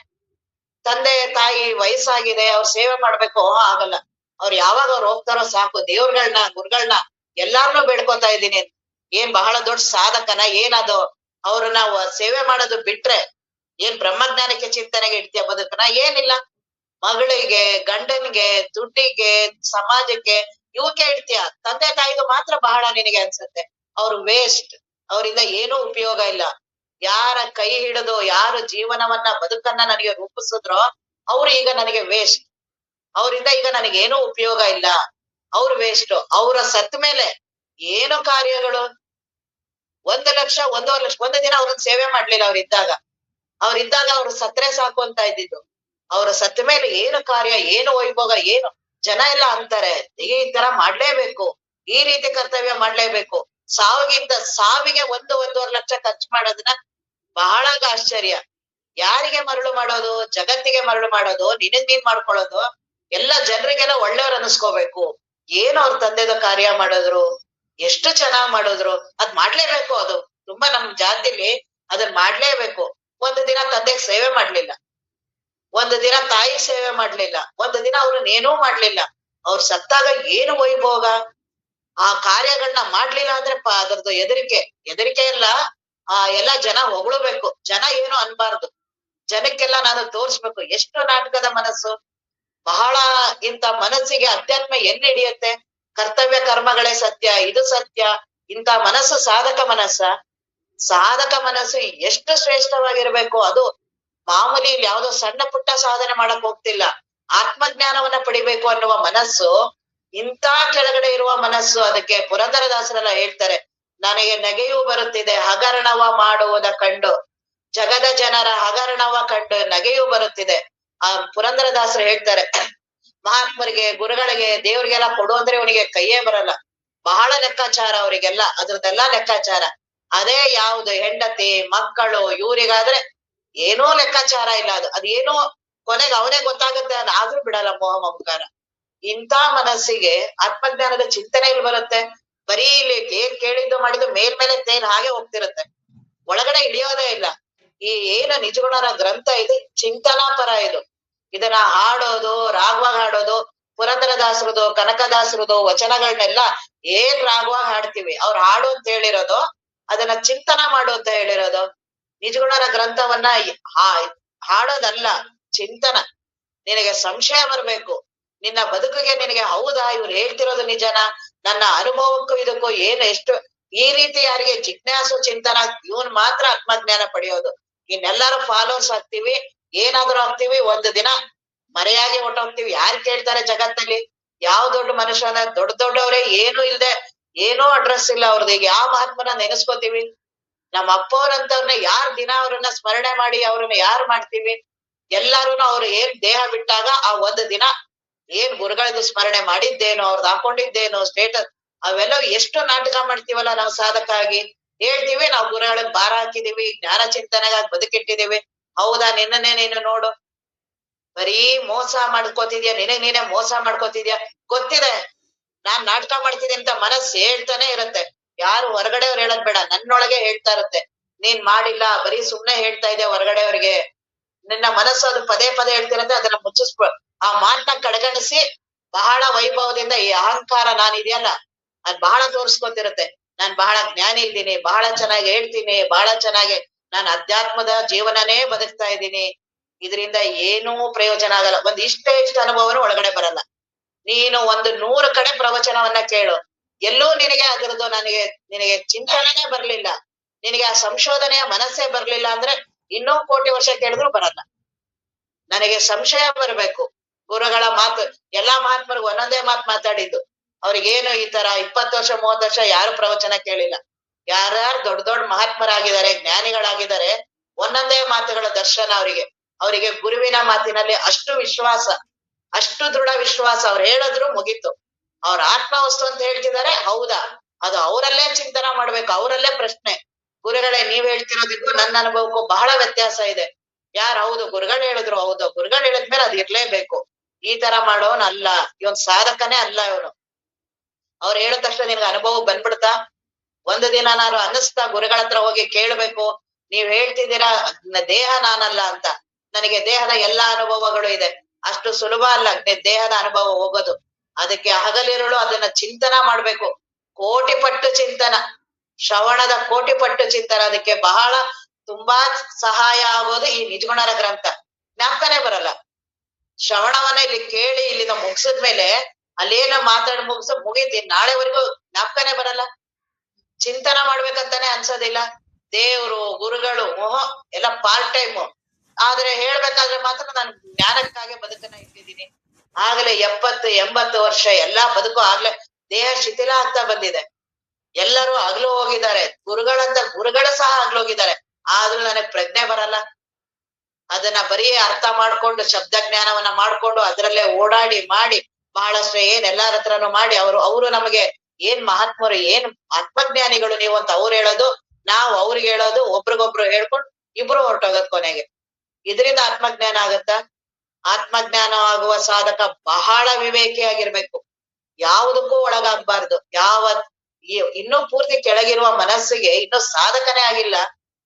ತಂದೆ ತಾಯಿ ವಯಸ್ಸಾಗಿದೆ, ಅವ್ರ ಸೇವೆ ಮಾಡ್ಬೇಕು, ಆಗಲ್ಲ. ಯಾವಾಗ ಅವ್ರು ಹೋಗ್ತಾರೋ ಸಾಕು, ದೇವ್ರಗಳ್ನ ಗುರುಗಳನ್ನ ಎಲ್ಲಾರ್ನೂ ಬೇಡ್ಕೊತಾ ಇದ್ದೀನಿ. ಏನ್ ಬಹಳ ದೊಡ್ಡ ಸಾಧಕನ ಏನದು, ಅವ್ರನ್ನ ಸೇವೆ ಮಾಡೋದು ಬಿಟ್ರೆ ಏನ್ ಬ್ರಹ್ಮಜ್ಞಾನಕ್ಕೆ ಚಿಂತನೆಗೆ ಇಡ್ತೀಯ ಬದುಕನ? ಏನಿಲ್ಲ. ಮಗಳಿಗೆ, ಗಂಡನ್ಗೆ, ದುಡ್ಡಿಗೆ, ಸಮಾಜಕ್ಕೆ ಇವಕ್ಕೆ ಇಡ್ತೀಯ. ತಂದೆ ತಾಯಿದು ಮಾತ್ರ ಬಹಳ ನಿನಗೆ ಅನ್ಸುತ್ತೆ. ಅವ್ರು ವೇಸ್ಟ್, ಅವರಿಂದ ಏನೂ ಉಪಯೋಗ ಇಲ್ಲ. ಯಾರ ಕೈ ಹಿಡಿದು ಯಾರು ಜೀವನವನ್ನ ಬದುಕನ್ನ ನನಗೆ ರೂಪಿಸಿದ್ರೋ ಅವ್ರು ಈಗ ನನಗೆ ವೇಸ್ಟ್, ಅವರಿಂದ ಈಗ ನನಗೇನೂ ಉಪಯೋಗ ಇಲ್ಲ, ಅವ್ರು ವೇಸ್ಟ್. ಅವ್ರ ಸತ್ ಮೇಲೆ ಏನು ಕಾರ್ಯಗಳು? 1 ಲಕ್ಷ 1.5 ಲಕ್ಷ, ಒಂದು ದಿನ ಅವ್ರನ್ನ ಸೇವೆ ಮಾಡ್ಲಿಲ್ಲ ಅವ್ರಿದ್ದಾಗ ಅವ್ರು ಸತ್ರೆ ಸಾಕು ಅಂತ ಇದ್ದಿದ್ದು. ಅವ್ರ ಸತ್ತ ಮೇಲೆ ಏನು ಕಾರ್ಯ, ಏನು ವೈಭೋಗ, ಏನು? ಜನ ಎಲ್ಲ ಅಂತಾರೆ ಈ ತರ ಮಾಡ್ಲೇಬೇಕು, ಈ ರೀತಿ ಕರ್ತವ್ಯ ಮಾಡ್ಲೇಬೇಕು. ಸಾವಿಗೆ 1.5 ಲಕ್ಷ ಖರ್ಚು ಮಾಡೋದನ್ನ ಬಹಳ ಆಶ್ಚರ್ಯ. ಯಾರಿಗೆ ಮರಳು ಮಾಡೋದು? ಜಗತ್ತಿಗೆ ಮರಳು ಮಾಡೋದು, ನಿನಗ್ ನೀನ್ ಮಾಡ್ಕೊಳ್ಳೋದು. ಎಲ್ಲ ಜನರಿಗೆಲ್ಲ ಒಳ್ಳೆಯವ್ರು ಅನಿಸ್ಕೋಬೇಕು. ಏನು ಅವ್ರ ತಂದೆದ ಕಾರ್ಯ ಮಾಡಿದ್ರು, ಎಷ್ಟು ಚೆನ್ನಾಗ್ ಮಾಡಿದ್ರು, ಅದ್ ಮಾಡ್ಲೇಬೇಕು. ಅದು ತುಂಬಾ ನಮ್ ಜಾತಿಲಿ ಅದನ್ನ ಮಾಡ್ಲೇಬೇಕು. ಒಂದು ದಿನ ತಂದೆಗೆ ಸೇವೆ ಮಾಡ್ಲಿಲ್ಲ, ಒಂದು ದಿನ ತಾಯಿ ಸೇವೆ ಮಾಡ್ಲಿಲ್ಲ, ಒಂದು ದಿನ ಅವ್ರನ್ನ ಏನೂ ಮಾಡ್ಲಿಲ್ಲ. ಅವ್ರು ಸತ್ತಾಗ ಏನು ವೈಭೋಗ? ಆ ಕಾರ್ಯಗಳನ್ನ ಮಾಡ್ಲಿಲ್ಲ ಅಂದ್ರೆ ಅದ್ರದ್ದು ಹೆದರಿಕೆ ಎಲ್ಲ ಎಲ್ಲ ಜನ ಹೊಗಳ್ಬೇಕು, ಜನ ಏನು ಅನ್ಬಾರ್ದು. ಜನಕ್ಕೆಲ್ಲ ನಾನು ತೋರ್ಸ್ಬೇಕು. ಎಷ್ಟು ನಾಟಕದ ಮನಸ್ಸು! ಬಹಳ ಇಂಥ ಮನಸ್ಸಿಗೆ ಅಧ್ಯಾತ್ಮ ಎಲ್ಲಿ ಹಿಡಿಯುತ್ತೆ? ಕರ್ತವ್ಯ ಕರ್ಮಗಳೇ ಸತ್ಯ, ಇದು ಸತ್ಯ. ಇಂಥ ಮನಸ್ಸು ಸಾಧಕ ಮನಸ್ಸು ಎಷ್ಟು ಶ್ರೇಷ್ಠವಾಗಿರ್ಬೇಕು. ಅದು ಮಾಮೂಲಿ ಯಾವ್ದೋ ಸಣ್ಣ ಪುಟ್ಟ ಸಾಧನೆ ಮಾಡಕ್ ಹೋಗ್ತಿಲ್ಲ, ಆತ್ಮಜ್ಞಾನವನ್ನ ಪಡಿಬೇಕು ಅನ್ನುವ ಮನಸ್ಸು. ಇಂಥ ಕೆಳಗಡೆ ಇರುವ ಮನಸ್ಸು. ಅದಕ್ಕೆ ಪುರಂದರದಾಸರೆಲ್ಲ ಹೇಳ್ತಾರೆ, ನನಗೆ ನಗೆಯೂ ಬರುತ್ತಿದೆ ಹಗರಣವ ಮಾಡುವುದ ಕಂಡು, ಜಗದ ಜನರ ಹಗರಣವ ಕಂಡು ನಗೆಯೂ ಬರುತ್ತಿದೆ. ಆ ಪುರಂದರದಾಸರು ಹೇಳ್ತಾರೆ, ಮಹಾತ್ಮರಿಗೆ, ಗುರುಗಳಿಗೆ, ದೇವ್ರಿಗೆಲ್ಲ ಕೊಡು ಅಂದ್ರೆ ಅವನಿಗೆ ಕೈಯೇ ಬರಲ್ಲ. ಬಹಳ ಲೆಕ್ಕಾಚಾರ ಅವರಿಗೆಲ್ಲ, ಅದ್ರದ್ದೆಲ್ಲ ಲೆಕ್ಕಾಚಾರ. ಅದೇ ಯಾವ್ದು ಹೆಂಡತಿ ಮಕ್ಕಳು ಇವ್ರಿಗಾದ್ರೆ ಏನೋ ಲೆಕ್ಕಾಚಾರ ಇಲ್ಲ. ಅದೇನೋ ಕೊನೆಗೆ ಅವನೇ ಗೊತ್ತಾಗುತ್ತೆ, ಅದಾದ್ರೂ ಬಿಡಲ್ಲ ಮೋಹ ಮಮಕಾರ. ಇಂಥ ಮನಸ್ಸಿಗೆ ಆತ್ಮಜ್ಞಾನದ ಚಿಂತನೆ ಇಲ್ಲಿ ಬರುತ್ತೆ. ಬರೀ ಇಲ್ಲಿ ಏನ್ ಕೇಳಿದ್ದು ಮಾಡಿದ್ದು ಮೇಲ್ಮೇಲೆ ತೇಲ್ ಹಾಗೆ ಹೋಗ್ತಿರುತ್ತೆ, ಒಳಗಡೆ ಇಳಿಯೋದೇ ಇಲ್ಲ. ಈ ಏನು ನಿಜಗುಣರ ಗ್ರಂಥ ಇದು ಚಿಂತನಾ ಪರ. ಇದನ್ನ ಹಾಡೋದು, ರಾಗವಾಗಿ ಹಾಡೋದು, ಪುರಂದರದಾಸರದು ಕನಕದಾಸರದು ವಚನಗಳನ್ನೆಲ್ಲ ಏನ್ ರಾಗವಾಗಿ ಹಾಡ್ತೀವಿ. ಅವ್ರು ಹಾಡು ಅಂತ ಹೇಳಿರೋದು, ಅದನ್ನ ಚಿಂತನ ಮಾಡು ಅಂತ ಹೇಳಿರೋದು. ನಿಜಗುಣರ ಗ್ರಂಥವನ್ನ ಹಾಡೋದಲ್ಲ, ಚಿಂತನ. ನಿನಗೆ ಸಂಶಯ ಬರ್ಬೇಕು ನಿನ್ನ ಬದುಕಿಗೆ, ನಿನಗೆ ಹೌದಾ ಇವ್ರು ಹೇಳ್ತಿರೋದು ನಿಜನಾ, ನನ್ನ ಅನುಭವಕ್ಕೂ ಇದಕ್ಕೂ ಏನು ಎಷ್ಟು ಈ ರೀತಿ ಯಾರಿಗೆ ಜಿಜ್ಞಾಸು ಚಿಂತನ, ಇವನ್ ಮಾತ್ರ ಆತ್ಮಜ್ಞಾನ ಪಡೆಯೋದು. ಇನ್ನೆಲ್ಲರೂ ಫಾಲೋವರ್ಸ್ ಆಗ್ತೀವಿ, ಏನಾದ್ರೂ ಆಗ್ತೀವಿ, ಒಂದು ದಿನ ಮರೆಯಾಗಿ ಹೊಟ್ಟೋಗ್ತೀವಿ. ಯಾರು ಕೇಳ್ತಾರೆ ಜಗತ್ತಲ್ಲಿ? ಯಾವ ದೊಡ್ಡ ಮನುಷ್ಯ ದೊಡ್ಡವ್ರೆ ಏನೂ ಇಲ್ದೆ, ಏನೋ ಅಡ್ರೆಸ್ ಇಲ್ಲ ಅವ್ರದ್ದು. ಈಗ ಯಾವ ಮಹಾತ್ಮನ ನೆನೆಸ್ಕೋತೀವಿ? ನಮ್ಮ ಅಪ್ಪವ್ರಂತವ್ರನ್ನ ಯಾರ್ ದಿನ ಅವ್ರನ್ನ ಸ್ಮರಣೆ ಮಾಡಿ ಅವ್ರನ್ನ ಯಾರು ಮಾಡ್ತೀವಿ? ಎಲ್ಲಾರುನು ಅವ್ರು ಏನ್ ದೇಹ ಬಿಟ್ಟಾಗ ಆ ಒಂದು ದಿನ ಏನ್ ಗುರುಗಳದ್ದು ಸ್ಮರಣೆ ಮಾಡಿದ್ದೇನೋ, ಅವ್ರದ್ದು ಹಾಕೊಂಡಿದ್ದೇನೋ ಸ್ಟೇಟಸ್, ಅವೆಲ್ಲ ಎಷ್ಟು ನಾಟಕ ಮಾಡ್ತೀವಲ್ಲ ನಾವು ಸಾಧಕ ಆಗಿ. ಹೇಳ್ತೀವಿ ನಾವು ಗುರುಗಳಿಗೆ ಭಾರ ಹಾಕಿದೀವಿ, ಜ್ಞಾನ ಚಿಂತನೆಗಾಗಿ ಬದುಕಿಟ್ಟಿದೀವಿ. ಹೌದಾ? ನಿನ್ನನ್ನೇ ನೀನು ನೋಡು, ಬರೀ ಮೋಸ ಮಾಡ್ಕೋತಿದ್ಯಾ, ನಿನಗ್ ನೀನೇ ಮೋಸ ಮಾಡ್ಕೋತಿದ್ಯಾ. ಗೊತ್ತಿದೆ ನಾನ್ ನಾಟಕ ಮಾಡ್ತಿದ್ದೀನಿ ಅಂತ ಮನಸ್ಸು ಹೇಳ್ತಾನೆ ಇರುತ್ತೆ. ಯಾರು ಹೊರಗಡೆಯವ್ರು ಹೇಳೋದ್ ಬೇಡ, ನನ್ನೊಳಗೆ ಹೇಳ್ತಾ ಇರುತ್ತೆ. ನೀನ್ ಮಾಡಿಲ್ಲ, ಬರೀ ಸುಮ್ನೆ ಹೇಳ್ತಾ ಇದೆ ಹೊರಗಡೆಯವ್ರಿಗೆ. ನಿನ್ನ ಮನಸ್ಸು ಅದು ಪದೇ ಪದೇ ಹೇಳ್ತಿರತ್ತೆ, ಅದನ್ನ ಮುಚ್ಚಿಸ್ಬೋ. ಆ ಮಾತನ್ನ ಕಡೆಗಣಿಸಿ ಬಹಳ ವೈಭವದಿಂದ ಈ ಅಹಂಕಾರ ನಾನಿದೆಯಲ್ಲ ಅದ್ ಬಹಳ ತೋರ್ಸ್ಕೊತಿರುತ್ತೆ. ನಾನ್ ಬಹಳ ಜ್ಞಾನಿ ಇದ್ದೀನಿ, ಬಹಳ ಚೆನ್ನಾಗಿ ಹೇಳ್ತೀನಿ, ಬಹಳ ಚೆನ್ನಾಗಿ ನಾನು ಅಧ್ಯಾತ್ಮದ ಜೀವನನೇ ಬದುಕ್ತಾ ಇದ್ದೀನಿ. ಇದರಿಂದ ಏನೂ ಪ್ರಯೋಜನ ಆಗಲ್ಲ. ಇಷ್ಟೇ ಅನುಭವನೂ ಒಳಗಡೆ ಬರಲ್ಲ. ನೀನು 100 ಕಡೆ ಪ್ರವಚನವನ್ನ ಕೇಳು, ಎಲ್ಲೂ ನಿನಗೆ ಅದರದ್ದು ನಿನಗೆ ಚಿಂತನೆನೇ ಬರ್ಲಿಲ್ಲ, ನಿನಗೆ ಆ ಸಂಶೋಧನೆಯ ಮನಸ್ಸೇ ಬರ್ಲಿಲ್ಲ ಅಂದ್ರೆ ಇನ್ನೂ ಕೋಟಿ ವರ್ಷ ಕೇಳಿದ್ರು ಬರಲ್ಲ. ನನಗೆ ಸಂಶಯ ಬರ್ಬೇಕು. ಗುರುಗಳ ಮಾತು, ಎಲ್ಲಾ ಮಹಾತ್ಮರಿಗೂ ಒಂದೊಂದೇ ಮಾತು ಮಾತಾಡಿದ್ದು. ಅವ್ರಿಗೇನು ಈ ತರ 20 ವರ್ಷ 30 ವರ್ಷ ಯಾರು ಪ್ರವಚನ ಕೇಳಿಲ್ಲ. ಯಾರ್ಯಾರು ದೊಡ್ಡ ದೊಡ್ಡ ಮಹಾತ್ಮರಾಗಿದ್ದಾರೆ, ಜ್ಞಾನಿಗಳಾಗಿದ್ದಾರೆ, ಒಂದೊಂದೇ ಮಾತುಗಳ ದರ್ಶನ ಅವರಿಗೆ ಗುರುವಿನ ಮಾತಿನಲ್ಲಿ ಅಷ್ಟು ವಿಶ್ವಾಸ, ಅಷ್ಟು ದೃಢ ವಿಶ್ವಾಸ. ಅವ್ರು ಹೇಳಿದ್ರು ಮುಗೀತು. ಅವ್ರ ಆತ್ಮವಸ್ತು ಅಂತ ಹೇಳ್ತಿದ್ದಾರೆ, ಹೌದಾ, ಅದು ಅವರಲ್ಲೇ ಚಿಂತನ ಮಾಡ್ಬೇಕು, ಅವರಲ್ಲೇ ಪ್ರಶ್ನೆ. ಗುರುಗಳೇ ನೀವ್ ಹೇಳ್ತಿರೋದಿಗೂ ನನ್ನ ಅನುಭವಕ್ಕೂ ಬಹಳ ವ್ಯತ್ಯಾಸ ಇದೆ. ಯಾರು ಹೌದು ಗುರುಗಳು ಹೇಳಿದ್ರು, ಹೌದು ಗುರುಗಳು ಹೇಳಿದ್ಮೇಲೆ ಅದ್ ಇರ್ಲೇಬೇಕು. ಈ ತರ ಮಾಡೋನ್ ಅಲ್ಲ, ಇವನ್ ಸಾಧಕನೇ ಅಲ್ಲ ಇವನು. ಅವ್ರು ಹೇಳಿದ ತಕ್ಷಣ ನಿನ್ಗೆ ಅನುಭವ ಬಂದ್ಬಿಡ್ತಾ? ಒಂದು ದಿನ ನಾನು ಅನ್ನಿಸ್ತಾ ಗುರುಗಳ ಹತ್ರ ಹೋಗಿ ಕೇಳ್ಬೇಕು, ನೀವ್ ಹೇಳ್ತಿದ್ದೀರಾ ದೇಹ ನಾನಲ್ಲ ಅಂತ. ನನಗೆ ದೇಹದ ಎಲ್ಲಾ ಅನುಭವಗಳು ಇದೆ, ಅಷ್ಟು ಸುಲಭ ಅಲ್ಲ ದೇಹದ ಅನುಭವ ಹೋಗೋದು. ಅದಕ್ಕೆ ಹಗಲಿರುಳು ಅದನ್ನ ಚಿಂತನ ಮಾಡ್ಬೇಕು. ಕೋಟಿ ಪಟ್ಟು ಚಿಂತನ, ಶ್ರವಣದ ಕೋಟಿ ಪಟ್ಟು ಚಿಂತನ. ಅದಕ್ಕೆ ಬಹಳ ತುಂಬಾ ಸಹಾಯ ಆಗೋದು ಈ ನಿಜಗುಣರ ಗ್ರಂಥ. ಜ್ಞಾಪಕನೇ ಬರಲ್ಲ. ಶ್ರವಣವನ್ನ ಇಲ್ಲಿ ಕೇಳಿ ಇಲ್ಲಿಂದ ಮುಗಿಸಿದ್ಮೇಲೆ ಅಲ್ಲೇನ ಮಾತಾಡಿ ಮುಗೀತೀನಿ, ನಾಳೆವರೆಗೂ ಜ್ಞಾಪಕನೇ ಬರಲ್ಲ. ಚಿಂತನ ಮಾಡ್ಬೇಕಂತಾನೆ ಅನ್ಸೋದಿಲ್ಲ. ದೇವ್ರು ಗುರುಗಳು ಎಲ್ಲ ಪಾರ್ಟ್ ಟೈಮ್. ಆದ್ರೆ ಹೇಳ್ಬೇಕಾದ್ರೆ ಮಾತ್ರ ನಾನು ಜ್ಞಾನಕ್ಕಾಗಿ ಬದುಕನ್ನ ಇಟ್ಟಿದ್ದೀನಿ. ಆಗ್ಲೇ 70-80 ವರ್ಷ ಎಲ್ಲಾ ಬದುಕು ಆಗ್ಲೇ ದೇಹ ಶಿಥಿಲ ಆಗ್ತಾ ಬಂದಿದೆ. ಎಲ್ಲರೂ ಹಗ್ಲು ಹೋಗಿದ್ದಾರೆ, ಗುರುಗಳು ಸಹ ಹಗ್ಲೋಗಿದ್ದಾರೆ. ಆದ್ರೂ ನನಗ್ ಪ್ರಜ್ಞೆ ಬರಲ್ಲ. ಅದನ್ನ ಬರೀ ಅರ್ಥ ಮಾಡ್ಕೊಂಡು ಶಬ್ದ ಜ್ಞಾನವನ್ನ ಮಾಡ್ಕೊಂಡು ಅದರಲ್ಲೇ ಓಡಾಡಿ ಮಾಡಿ ಬಹಳಷ್ಟು ಎಲ್ಲಾರ ಹತ್ರನೂ ಮಾಡಿ ಅವರು ನಮಗೆ ಏನ್ ಮಹಾತ್ಮರು, ಏನ್ ಆತ್ಮಜ್ಞಾನಿಗಳು ನೀವು ಅಂತ ಅವ್ರು ಹೇಳೋದು, ನಾವು ಅವ್ರಿಗೆ ಹೇಳೋದು, ಒಬ್ರಿಗೊಬ್ರು ಹೇಳ್ಕೊಂಡು ಇಬ್ರು ಹೊರಟೋಗದ್ ಕೊನೆಗೆ. ಇದರಿಂದ ಆತ್ಮಜ್ಞಾನ ಆಗತ್ತಾ? ಆತ್ಮಜ್ಞಾನ ಆಗುವ ಸಾಧಕ ಬಹಳ ವಿವೇಕಿಯಾಗಿರ್ಬೇಕು, ಯಾವುದಕ್ಕೂ ಒಳಗಾಗ್ಬಾರ್ದು. ಇನ್ನೂ ಪೂರ್ತಿ ಕೆಳಗಿರುವ ಮನಸ್ಸಿಗೆ ಇನ್ನೂ ಸಾಧಕನೇ ಆಗಿಲ್ಲ,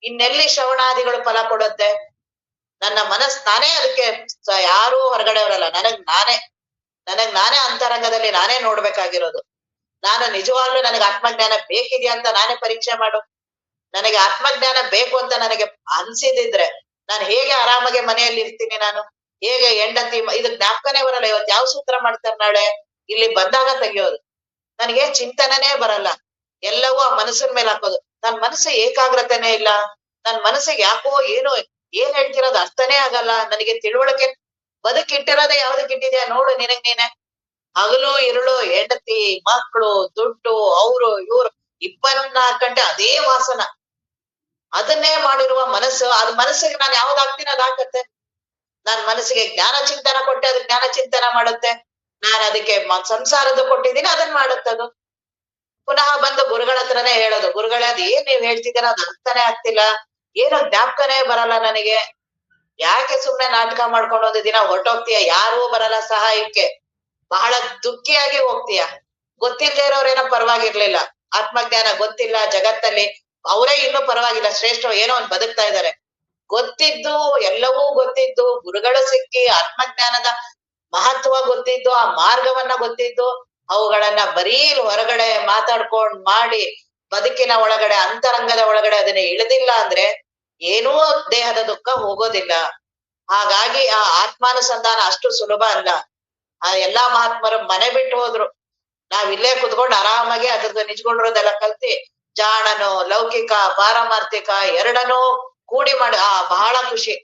ಇನ್ನೆಲ್ಲಿ ಶ್ರವಣಾದಿಗಳು ಫಲ ಕೊಡುತ್ತೆ? ನನ್ನ ನಾನೇ ಅದಕ್ಕೆ ಯಾರೂ ಹೊರಗಡೆಯವರಲ್ಲ, ನನಗ್ ನಾನೇ ಅಂತರಂಗದಲ್ಲಿ ನಾನೇ ನೋಡ್ಬೇಕಾಗಿರೋದು. ನಾನು ನಿಜವಾಗ್ಲೂ ನನಗೆ ಆತ್ಮಜ್ಞಾನ ಬೇಕಿದ್ಯಾ ಅಂತ ನಾನೇ ಪರೀಕ್ಷೆ ಮಾಡು. ನನಗೆ ಆತ್ಮಜ್ಞಾನ ಬೇಕು ಅಂತ ನನಗೆ ಅನ್ಸಿದ್ರೆ ನಾನು ಹೇಗೆ ಆರಾಮಾಗಿ ಮನೆಯಲ್ಲಿ ಇರ್ತೀನಿ? ನಾನು ಹೇಗೆ ಹೆಂಡತಿ ಇದು ಜ್ಞಾಪಕನೇ ಬರಲ್ಲ. ಇವತ್ತು ಯಾವ ಸೂತ್ರ ಮಾಡ್ತಾರೆ, ನಾಳೆ ಇಲ್ಲಿ ಬಂದಾಗ ತೆಗಿಯೋದು. ನನಗೆ ಚಿಂತನೆನೇ ಬರಲ್ಲ, ಎಲ್ಲವೂ ಆ ಮನಸ್ಸಿನ ಮೇಲೆ ಹಾಕೋದು. ನನ್ ಮನಸ್ಸು ಏಕಾಗ್ರತೆನೇ ಇಲ್ಲ. ನನ್ ಮನಸ್ಸಿಗೆ ಯಾಕೋ ಏನ್ ಹೇಳ್ತಿರೋದು ಅರ್ಥನೇ ಆಗಲ್ಲ. ನನಗೆ ತಿಳುವಳಿಕೆ ಬದುಕಿಟ್ಟಿರೋದೇ ಯಾವ್ದಕ್ಕಿಟ್ಟಿದ್ಯಾ ನೋಡು ನಿನಗ್ ನೀನೆ. ಹಗಲು ಇರುಳು ಹೆಂಡತಿ ಮಕ್ಕಳು ದುಡ್ಡು ಅವ್ರು ಇವ್ರು 24 ಗಂಟೆ ಅದೇ ವಾಸನ, ಅದನ್ನೇ ಮಾಡಿರುವ ಮನಸ್ಸು. ಅದ್ ಮನಸ್ಸಿಗೆ ನಾನು ಯಾವ್ದು ಹಾಕ್ತೀನಿ ಅದ್ ಹಾಕತ್ತೆ. ನಾನ್ ಮನಸ್ಸಿಗೆ ಜ್ಞಾನ ಚಿಂತನ ಕೊಟ್ಟೆ, ಅದು ಜ್ಞಾನ ಚಿಂತನ ಮಾಡುತ್ತೆ. ನಾನು ಅದಕ್ಕೆ ಸಂಸಾರದ ಕೊಟ್ಟಿದ್ದೀನಿ, ಅದನ್ನ ಮಾಡುತ್ತದು. ಪುನಃ ಬಂದು ಗುರುಗಳ ಹತ್ರನೇ ಹೇಳೋದು, ಗುರುಗಳೇ ಅದ್ ಏನ್ ನೀವ್ ಹೇಳ್ತಿದ್ದೀರ ಅದು ಅರ್ಥನೇ ಆಗ್ತಿಲ್ಲ, ಏನೋ ಜ್ಞಾಪಕನೇ ಬರಲ್ಲ ನನಗೆ. ಯಾಕೆ ಸುಮ್ನೆ ನಾಟಕ ಮಾಡ್ಕೊಂಡು ಒಂದು ದಿನ ಹೊರಟೋಗ್ತೀಯ, ಯಾರೂ ಬರಲ್ಲ ಸಹಾಯಕ್ಕೆ, ಬಹಳ ದುಃಖಿಯಾಗಿ ಹೋಗ್ತೀಯ. ಗೊತ್ತಿಲ್ಲದೆ ಇರೋರೇನೋ ಪರವಾಗಿರ್ಲಿಲ್ಲ, ಆತ್ಮಜ್ಞಾನ ಗೊತ್ತಿಲ್ಲ ಜಗತ್ತಲ್ಲಿ ಅವರೇ ಇನ್ನೂ ಪರವಾಗಿಲ್ಲ, ಶ್ರೇಷ್ಠ ಏನೋ ಒಂದ್ ಬದುಕ್ತಾ ಇದ್ದಾರೆ. ಗೊತ್ತಿದ್ದು ಎಲ್ಲವೂ ಗೊತ್ತಿದ್ದು ಗುರುಗಳು ಸಿಕ್ಕಿ ಆತ್ಮಜ್ಞಾನದ ಮಹತ್ವ ಗೊತ್ತಿದ್ದು ಆ ಮಾರ್ಗವನ್ನ ಗೊತ್ತಿದ್ದು ಅವುಗಳನ್ನ ಬರೀ ಹೊರಗಡೆ ಮಾತಾಡ್ಕೊಂಡ್ ಮಾಡಿ ಬದುಕಿನ ಒಳಗಡೆ ಅಂತರಂಗದ ಒಳಗಡೆ ಅದನ್ನ ಇಳಿದಿಲ್ಲ ಅಂದ್ರೆ ಏನೂ ದೇಹದ ದುಃಖ ಹೋಗೋದಿಲ್ಲ. ಹಾಗಾಗಿ ಆ ಆತ್ಮಾನುಸಂಧಾನ ಅಷ್ಟು ಸುಲಭ ಅಲ್ಲ. ಆ ಎಲ್ಲಾ ಮಹಾತ್ಮರು ಮನೆ ಬಿಟ್ಟು ಹೋದ್ರು, ನಾವ್ ಇಲ್ಲೇ ಕುತ್ಕೊಂಡು ಆರಾಮಾಗಿ ಅದ್ರದ್ದು ನಿಜ್ಕೊಂಡಿರೋದೆಲ್ಲ ಕಲ್ತಿ ಜಾಣನು ಲೌಕಿಕ ಪಾರಮಾರ್ಥಿಕ ಎರಡನ್ನೂ ಕೂಡಿ ಮಾಡಿ ಬಹಳ ಖುಷಿ.